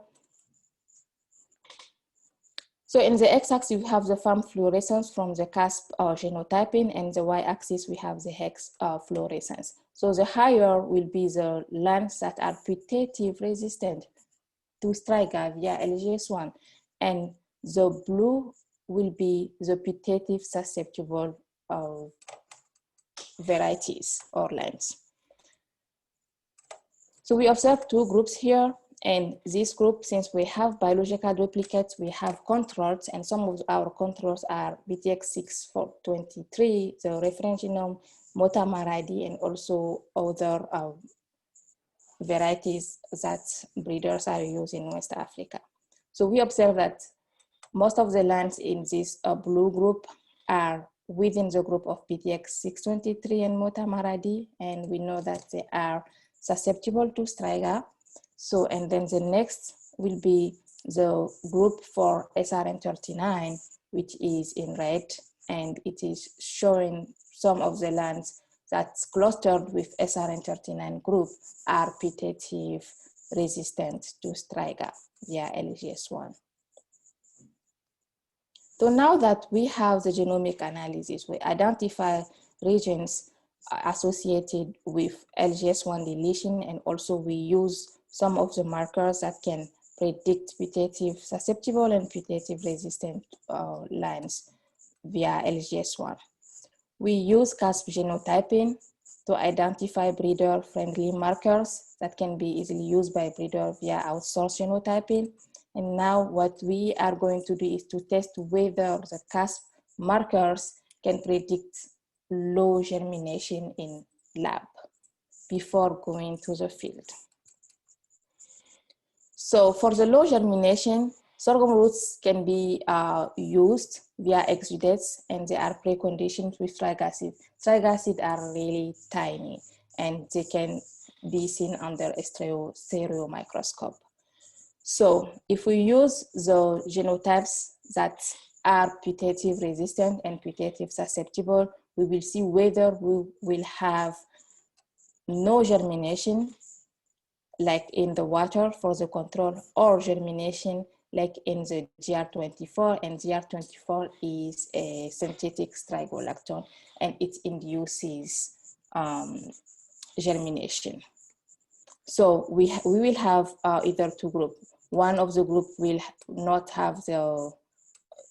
[SPEAKER 5] So in the x-axis, we have the farm fluorescence from the CASP genotyping, and the y-axis, we have the hex fluorescence. So the higher will be the lines that are putative resistant to Straga via Lgs1, and the blue will be the putative susceptible varieties or lines. So we observe 2 groups here. And this group, since we have biological duplicates, we have controls, and some of our controls are BTX6423, the reference genome, Motamaradi, and also other varieties that breeders are using in West Africa. So we observe that most of the lines in this blue group are within the group of BTX623 and Motamaradi, and we know that they are susceptible to Straga. So, and then the next will be the group for SRN39, which is in red, and it is showing some of the lands that's clustered with SRN39 group are putative resistant to Straga via Lgs1. So now that we have the genomic analysis, we identify regions associated with Lgs1 deletion, and also we use some of the markers that can predict putative susceptible and putative resistant lines via Lgs1. We use CASP genotyping to identify breeder-friendly markers that can be easily used by breeder via outsourced genotyping. And now what we are going to do is to test whether the CASP markers can predict low germination in lab before going to the field. So for the low germination, sorghum roots can be used via exudates, and they are preconditioned with Straga acid. Straga acid are really tiny, and they can be seen under a stereo microscope. So if we use the genotypes that are putative resistant and putative susceptible, we will see whether we will have no germination like in the water for the control, or germination like in the GR24, and GR24 is a synthetic strigolactone, and it induces germination. So we will have either 2 groups. One of the group will not have the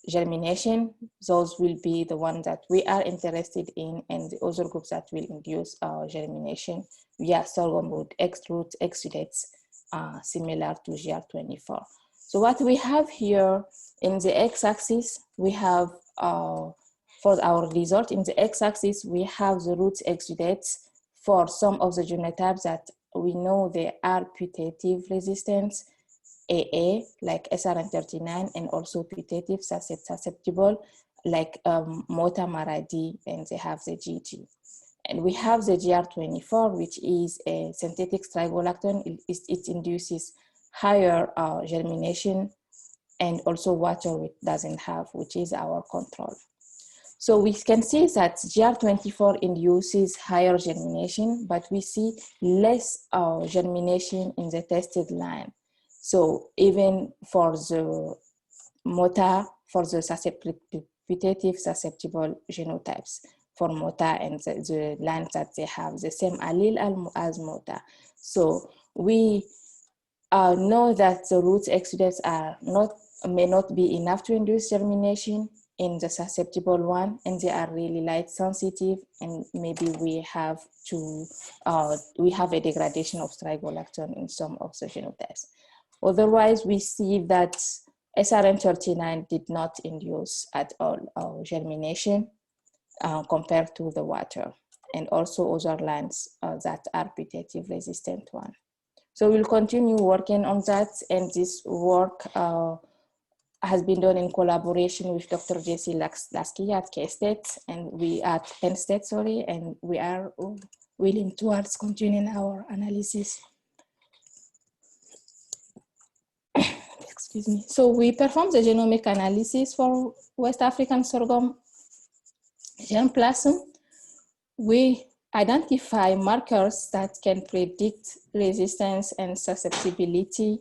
[SPEAKER 5] germination. Those will be the ones that we are interested in, and the other groups that will induce germination via sorghum root exudates similar to GR24. So what we have here in the x-axis, we have for our result in the x-axis, we have the root exudates for some of the genotypes that we know they are putative resistant, AA, like SRN39, and also putative susceptible, like Motamaradi, and they have the GG. And we have the GR24, which is a synthetic strigolactone. It induces higher germination, and also water it doesn't have, which is our control. So we can see that GR24 induces higher germination, but we see less germination in the tested line. So even for the MOTA, for the putative susceptible genotypes. for mota, and the lands that they have the same allele as mota. So we know that the root exudates may not be enough to induce germination in the susceptible one, and they are really light sensitive, and maybe we have a degradation of strigolactone in some of the genotypes. Otherwise, we see that SRN39 did not induce at all germination compared to the water, and also other lands that are putative resistant one. So we'll continue working on that, and this work has been done in collaboration with Dr. J.C. Lasky at K-State, and we at Penn State, sorry, and we are willing towards continuing our analysis. Excuse me. So we performed the genomic analysis for West African sorghum germplasm. We identify markers that can predict resistance and susceptibility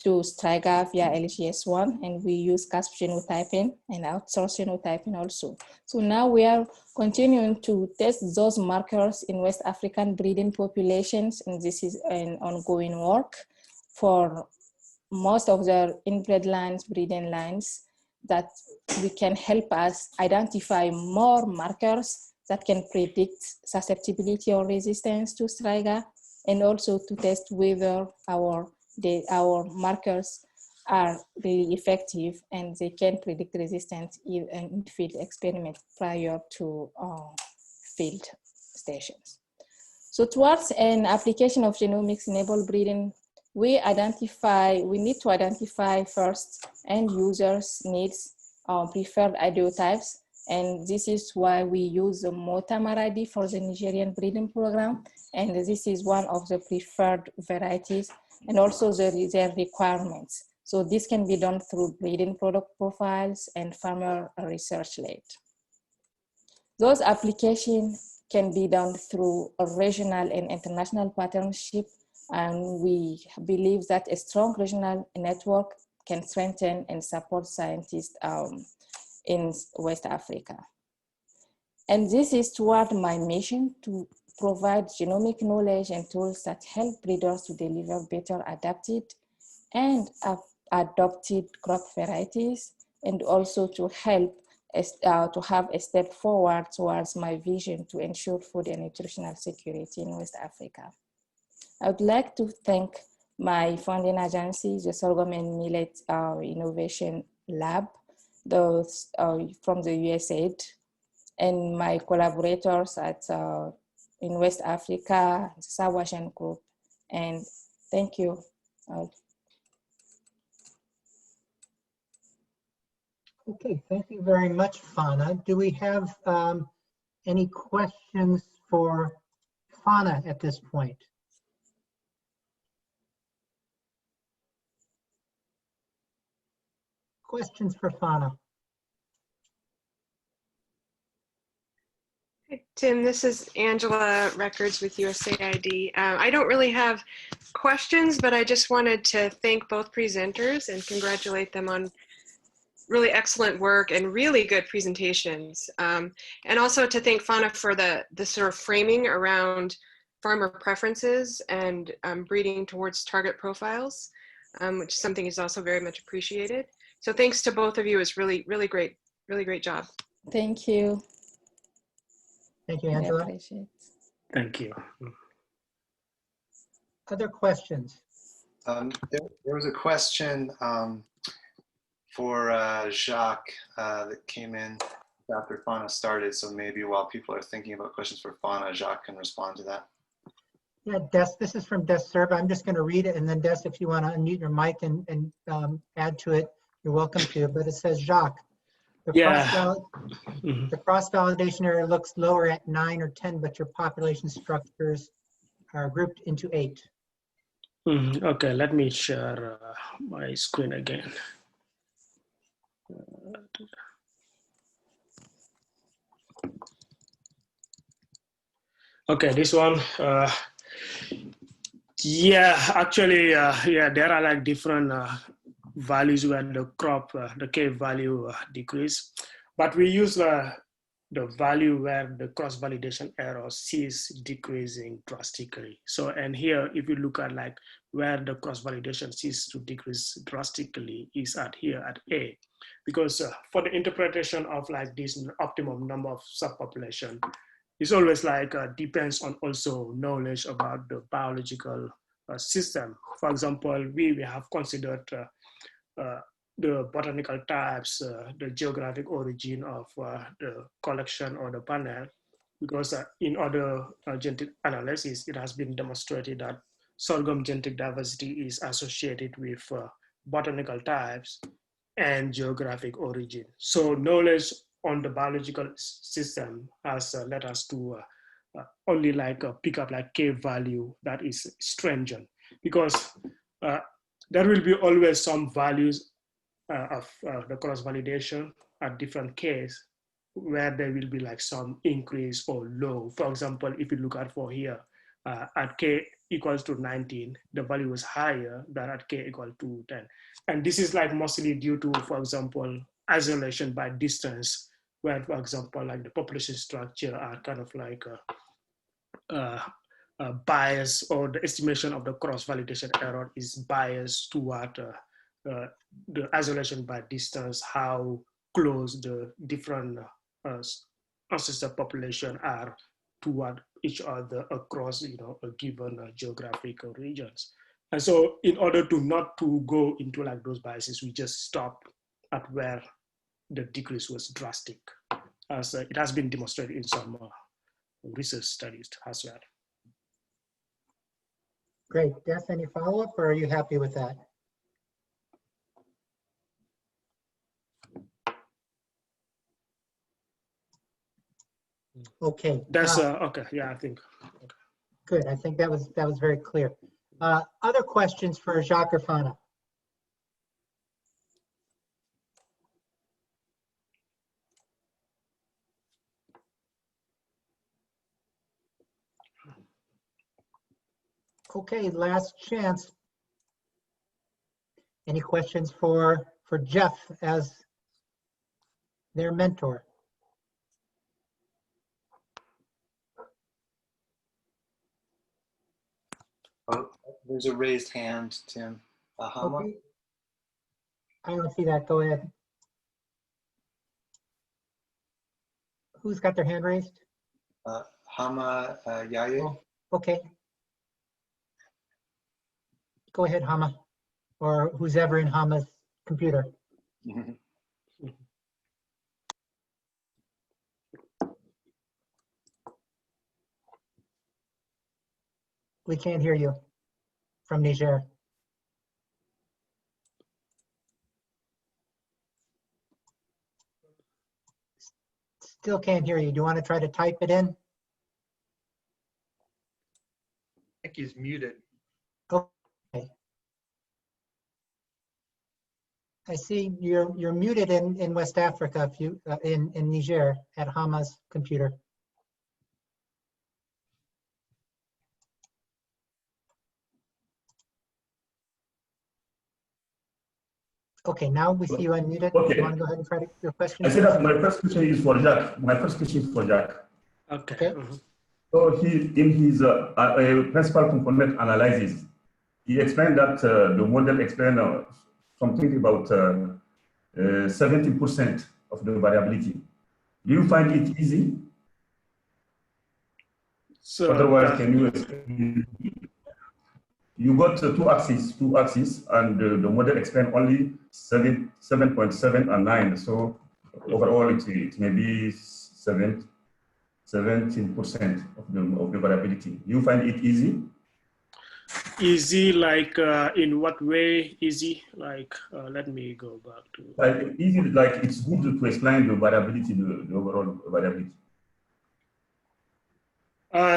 [SPEAKER 5] to Straga via Lgs1, and we use CASP genotyping and outsource genotyping also. So now we are continuing to test those markers in West African breeding populations, and this is an ongoing work for most of the inbred lines, breeding lines, that we can help us identify more markers that can predict susceptibility or resistance to Straga, and also to test whether our markers are really effective and they can predict resistance in field experiment prior to field stations. So towards an application of genomics-enabled breeding, we need to identify first end users' needs, preferred ideotypes, and this is why we use the Mota Maradi for the Nigerian breeding program, and this is one of the preferred varieties, and also their requirements. So this can be done through breeding product profiles and farmer research led. Those applications can be done through a regional and international partnership, and we believe that a strong regional network can strengthen and support scientists in West Africa. And this is toward my mission to provide genomic knowledge and tools that help breeders to deliver better adapted and adopted crop varieties, and also to help to have a step forward towards my vision to ensure food and nutritional security in West Africa. I would like to thank my funding agency, the Sorghum and Millet Innovation Lab, those from the USAID, and my collaborators at in West Africa, the Sawashan Group, and thank you.
[SPEAKER 1] Okay, thank you very much, Fanna. Do we have any questions for Fanna at this point? Questions for Fanna?
[SPEAKER 7] Hey, Tim, this is Angela Records with USAID. I don't really have questions, but I just wanted to thank both presenters and congratulate them on really excellent work and really good presentations. And also to thank Fanna for the sort of framing around farmer preferences and breeding towards target profiles, which is something is also very much appreciated. So thanks to both of you. It's really great job.
[SPEAKER 5] Thank you.
[SPEAKER 1] Thank you, Angela.
[SPEAKER 5] I appreciate it.
[SPEAKER 4] Thank you.
[SPEAKER 1] Other questions?
[SPEAKER 3] There was a question for Jacques that came in after Fanna started. So maybe while people are thinking about questions for Fanna, Jacques can respond to that.
[SPEAKER 1] Yeah, Des, this is from Des Serba. I'm just going to read it, and then Des, if you want to unmute your mic and add to it, you're welcome to. But it says, Jacques, the cross-validation area looks lower at 9 or 10, but your population structures are grouped into 8.
[SPEAKER 4] Okay, let me share my screen again. Okay, this one. Yeah, actually, yeah, there are like different values where the crop, the K value decrease, but we use the the value where the cross-validation error sees decreasing drastically. So, and here, if you look at like where the cross-validation sees to decrease drastically is at here at A, because for the interpretation of like this optimum number of subpopulation, it's always like depends on also knowledge about the biological system. For example, we have considered the botanical types, the geographic origin of the collection or the panel, because in other genetic analysis, it has been demonstrated that sorghum genetic diversity is associated with botanical types and geographic origin. So knowledge on the biological system has led us to only like pick up like K value that is stringent, because there will be always some values of the cross-validation at different Ks where there will be like some increase or low. For example, if you look at for here, at K equals to 19, the value is higher than at K equal to 10. And this is like mostly due to, for example, isolation by distance, where, for example, like the population structure are kind of like bias, or the estimation of the cross-validation error is biased toward the isolation by distance, how close the different ancestor population are toward each other across, you know, a given geographical regions. And so in order to not to go into like those biases, we just stop at where the decrease was drastic, as it has been demonstrated in some research studies as well.
[SPEAKER 1] Great. Des, any follow-up, or are you happy with that? Okay.
[SPEAKER 4] That's okay. Yeah, I think. Okay.
[SPEAKER 1] Good. I think that was very clear. Other questions for Jacques or Fanna? Okay, last chance. Any questions for Jeff as their mentor?
[SPEAKER 8] Oh, there's a raised hand, Tim. Hama?
[SPEAKER 1] Okay. I don't see that. Go ahead. Who's got their hand raised?
[SPEAKER 8] Hama Yaye?
[SPEAKER 1] Oh, okay. Go ahead, Hama, or who's ever in Hama's computer. We can't hear you from Niger. Still can't hear you. Do you want to try to type it in?
[SPEAKER 9] I think he's muted.
[SPEAKER 1] Okay. I see you're muted in West Africa, if you in Niger at Hama's computer. Okay, now we see you unmuted.
[SPEAKER 10] Okay.
[SPEAKER 1] You want to go ahead and try to your question?
[SPEAKER 10] I said that my first question is for Jacques. My first question is for Jacques.
[SPEAKER 4] Okay.
[SPEAKER 10] So he, in his principal component analysis, he explained that the model explained something about 70% of the variability. Do you find it easy?
[SPEAKER 4] So
[SPEAKER 10] otherwise, can you explain? You got two axes, and the model explained only 7.7 and 9. So overall, it may be 17% of the variability. You find it easy?
[SPEAKER 4] Easy, like in what way? Easy, like let me go back to.
[SPEAKER 10] Like easy, like it's good to explain the variability, the overall variability.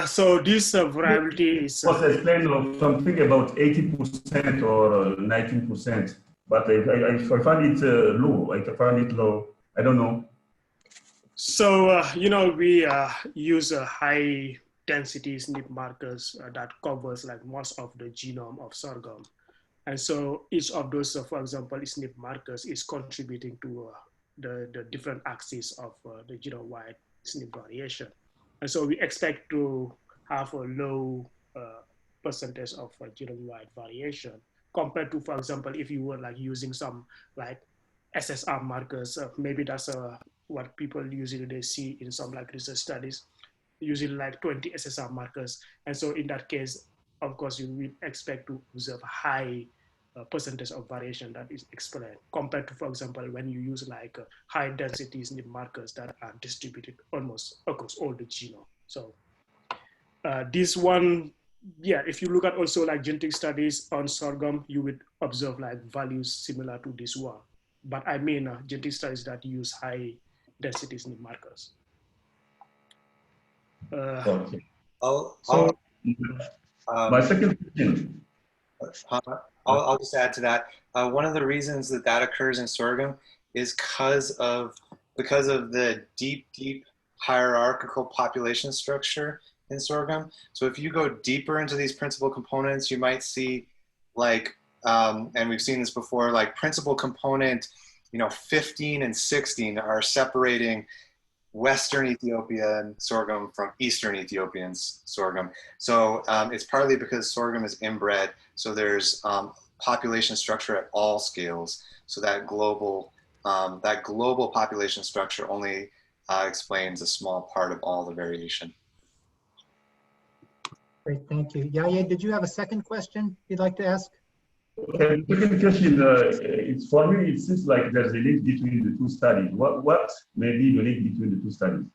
[SPEAKER 4] So this variability is.
[SPEAKER 10] Was explained something about 80% or 19%, but I find it low. I find it low. I don't know.
[SPEAKER 4] So you know, we use high density SNP markers that covers like most of the genome of sorghum, and so each of those, for example, SNP markers is contributing to the different axes of the genome-wide SNP variation. And so we expect to have a low percentage of genome-wide variation compared to, for example, if you were like using some like SSR markers, maybe that's what people usually they see in some like research studies, usually like 20 SSR markers. And so in that case, of course, you will expect to observe high percentage of variation that is explained compared to, for example, when you use like high density SNP markers that are distributed almost across all the genome. So this one, yeah, if you look at also like genetic studies on sorghum, you would observe like values similar to this one. But I mean genetic studies that use high density SNP markers.
[SPEAKER 10] Okay.
[SPEAKER 8] My
[SPEAKER 10] second question.
[SPEAKER 8] I'll just add to that. One of the reasons that that occurs in sorghum is because of the deep hierarchical population structure in sorghum. So if you go deeper into these principal components, you might see like, and we've seen this before, like principal component, 15 and 16 are separating Western Ethiopian sorghum from Eastern Ethiopian sorghum. So it's partly because sorghum is inbred. So there's population structure at all scales. So that global population structure only explains a small part of all the variation.
[SPEAKER 1] Great, thank you. Yaya, did you have a second question you'd like to ask?
[SPEAKER 10] Okay, the second question, it's for me, it seems like there's a link between the two studies. What may be the link between the two studies?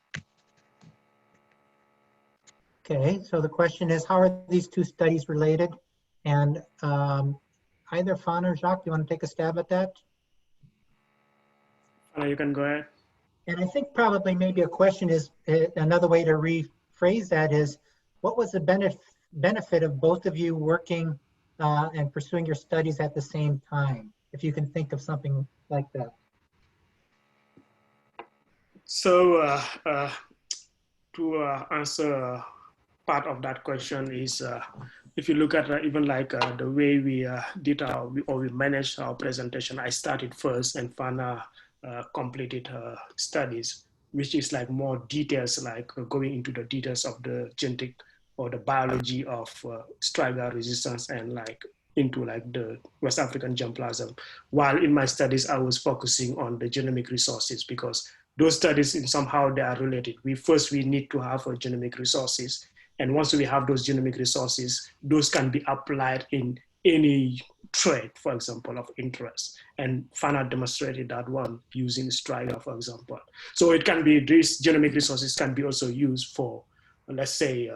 [SPEAKER 1] Okay, so the question is, how are these two studies related? And either Fanna or Jacques, you want to take a stab at that?
[SPEAKER 4] You can go ahead.
[SPEAKER 1] And I think probably maybe a question is, another way to rephrase that is, what was the benefit of both of you working and pursuing your studies at the same time, if you can think of something like that?
[SPEAKER 4] So to answer part of that question is, if you look at even like the way we did we managed our presentation, I started first and Fanna completed her studies, which is like more details, like going into the details of the genetic or the biology of Straga resistance and like into like the West African germplasm. While in my studies, I was focusing on the genomic resources because those studies in somehow they are related. We need to have a genomic resources. And once we have those genomic resources, those can be applied in any trait, for example, of interest. And Fanna demonstrated that one using Straga, for example. So it can be, these genomic resources can be also used for, let's say,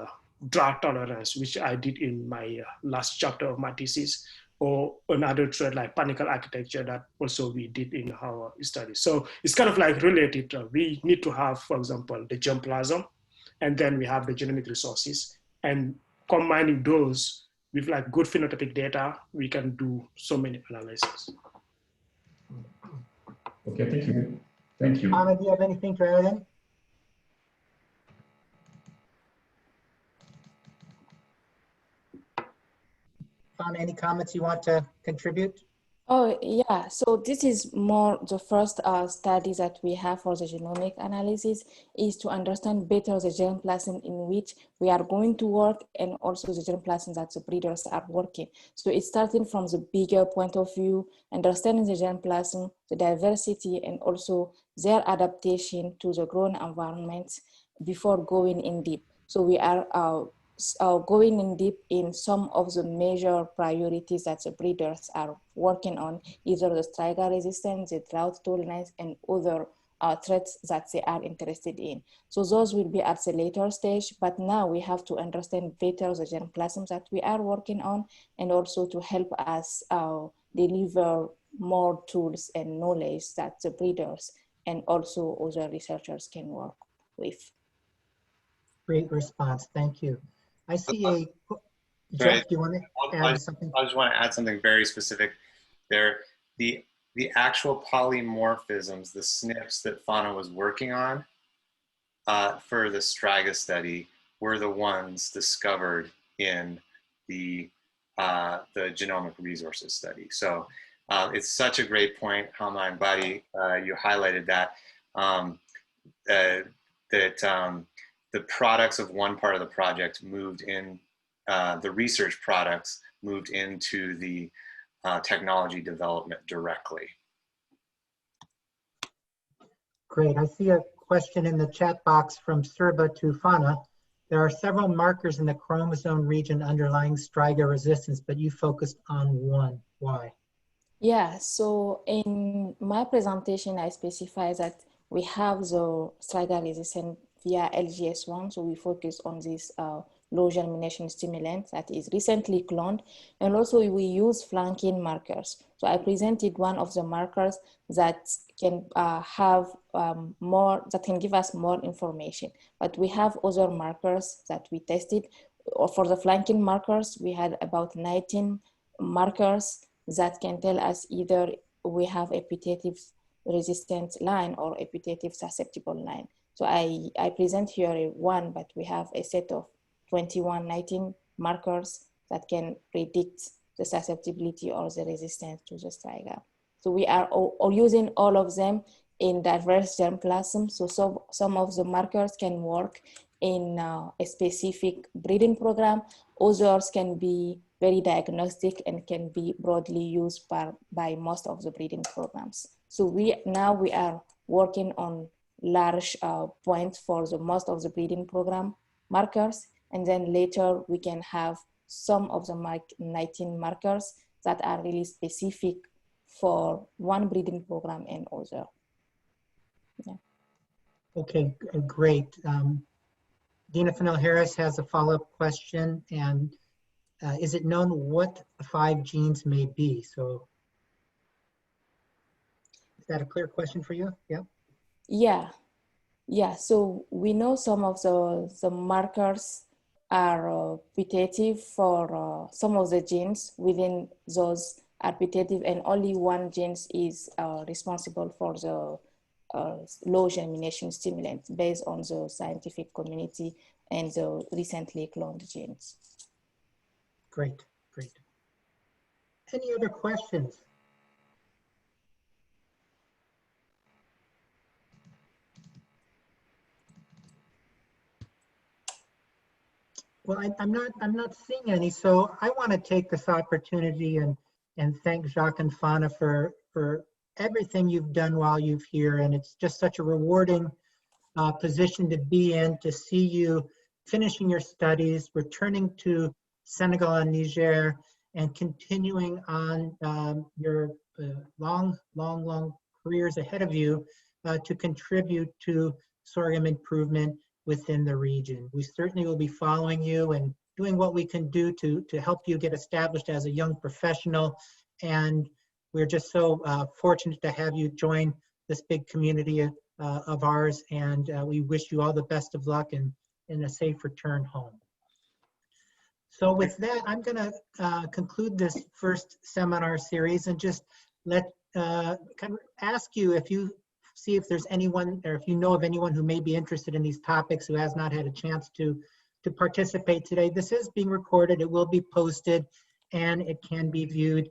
[SPEAKER 4] drought tolerance, which I did in my last chapter of my thesis, or another trait like panicle architecture that also we did in our study. So it's kind of like related. We need to have, for example, the germplasm, and then we have the genomic resources, and combining those with like good phenotypic data, we can do so many analyses.
[SPEAKER 10] Okay, thank you. Thank you.
[SPEAKER 1] Fanna, do you have anything to add in? Fanna, any comments you want to contribute?
[SPEAKER 5] Oh, yeah. So this is more the first study that we have for the genomic analysis is to understand better the germplasm in which we are going to work and also the germplasm that the breeders are working. So it's starting from the bigger point of view, understanding the germplasm, the diversity, and also their adaptation to the growing environments before going in deep. So we are going in deep in some of the major priorities that the breeders are working on, either the Straga resistance, the drought tolerance, and other threats that they are interested in. So those will be at the later stage, but now we have to understand better the germplasm that we are working on, and also to help us deliver more tools and knowledge that the breeders and also other researchers can work with.
[SPEAKER 1] Great response, thank you. I see a,
[SPEAKER 3] Right.
[SPEAKER 1] Jeff, do you want to add something?
[SPEAKER 3] I just want to add something very specific there. The actual polymorphisms, the SNPs that Fanna was working on for the Straga study were the ones discovered in the genomic resources study. So it's such a great point, Hama and Badi, you highlighted that.
[SPEAKER 8] the products of one part of the project moved in, the research products moved into the technology development directly.
[SPEAKER 1] Great. I see a question in the chat box from Serba to Fanna. There are several markers in the chromosome region underlying Straga resistance, but you focused on one. Why?
[SPEAKER 5] Yeah, so in my presentation, I specify that we have the Straga resistant via Lgs1, so we focus on this low germination stimulant that is recently cloned, and also we use flanking markers. So I presented one of the markers that can have more, that can give us more information, but we have other markers that we tested. For the flanking markers, we had about 19 markers that can tell us either we have a putative resistant line or a putative susceptible line. So I present here one, but we have a set of 19 markers that can predict the susceptibility or the resistance to the Straga. So we are all using all of them in diverse germplasm. So some of the markers can work in a specific breeding program. Others can be very diagnostic and can be broadly used by most of the breeding programs. So now we are working on large points for the most of the breeding program markers, and then later we can have some of the 19 markers that are really specific for one breeding program and other. Yeah.
[SPEAKER 1] Okay, great. Dina Fennell-Harris has a follow-up question, and is it known what the 5 genes may be? So is that a clear question for you? Yeah.
[SPEAKER 5] Yeah. So we know some of the markers are putative for some of the genes within those are putative, and only one gene is responsible for the low germination stimulant based on the scientific community and the recently cloned genes.
[SPEAKER 1] Great, great. Any other questions? Well, I'm not seeing any, so I want to take this opportunity and thank Jacques and Fanna for everything you've done while you've here, and it's just such a rewarding position to be in, to see you finishing your studies, returning to Senegal and Niger, and continuing on your long careers ahead of you to contribute to sorghum improvement within the region. We certainly will be following you and doing what we can do to help you get established as a young professional. And we're just so fortunate to have you join this big community of ours. And we wish you all the best of luck and a safe return home. So with that, I'm going to conclude this first seminar series and just kind of ask you if you see if there's anyone, or if you know of anyone who may be interested in these topics who has not had a chance to participate today. This is being recorded, it will be posted, and it can be viewed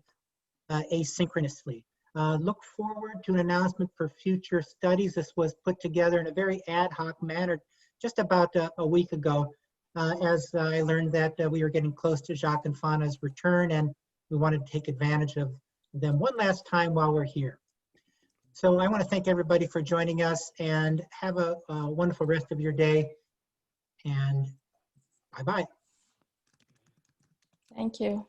[SPEAKER 1] asynchronously. Look forward to an announcement for future studies. This was put together in a very ad hoc manner just about a week ago, as I learned that we were getting close to Jacques and Fanna's return, and we wanted to take advantage of them one last time while we're here. So I want to thank everybody for joining us, and have a wonderful rest of your day, and bye-bye.
[SPEAKER 5] Thank you.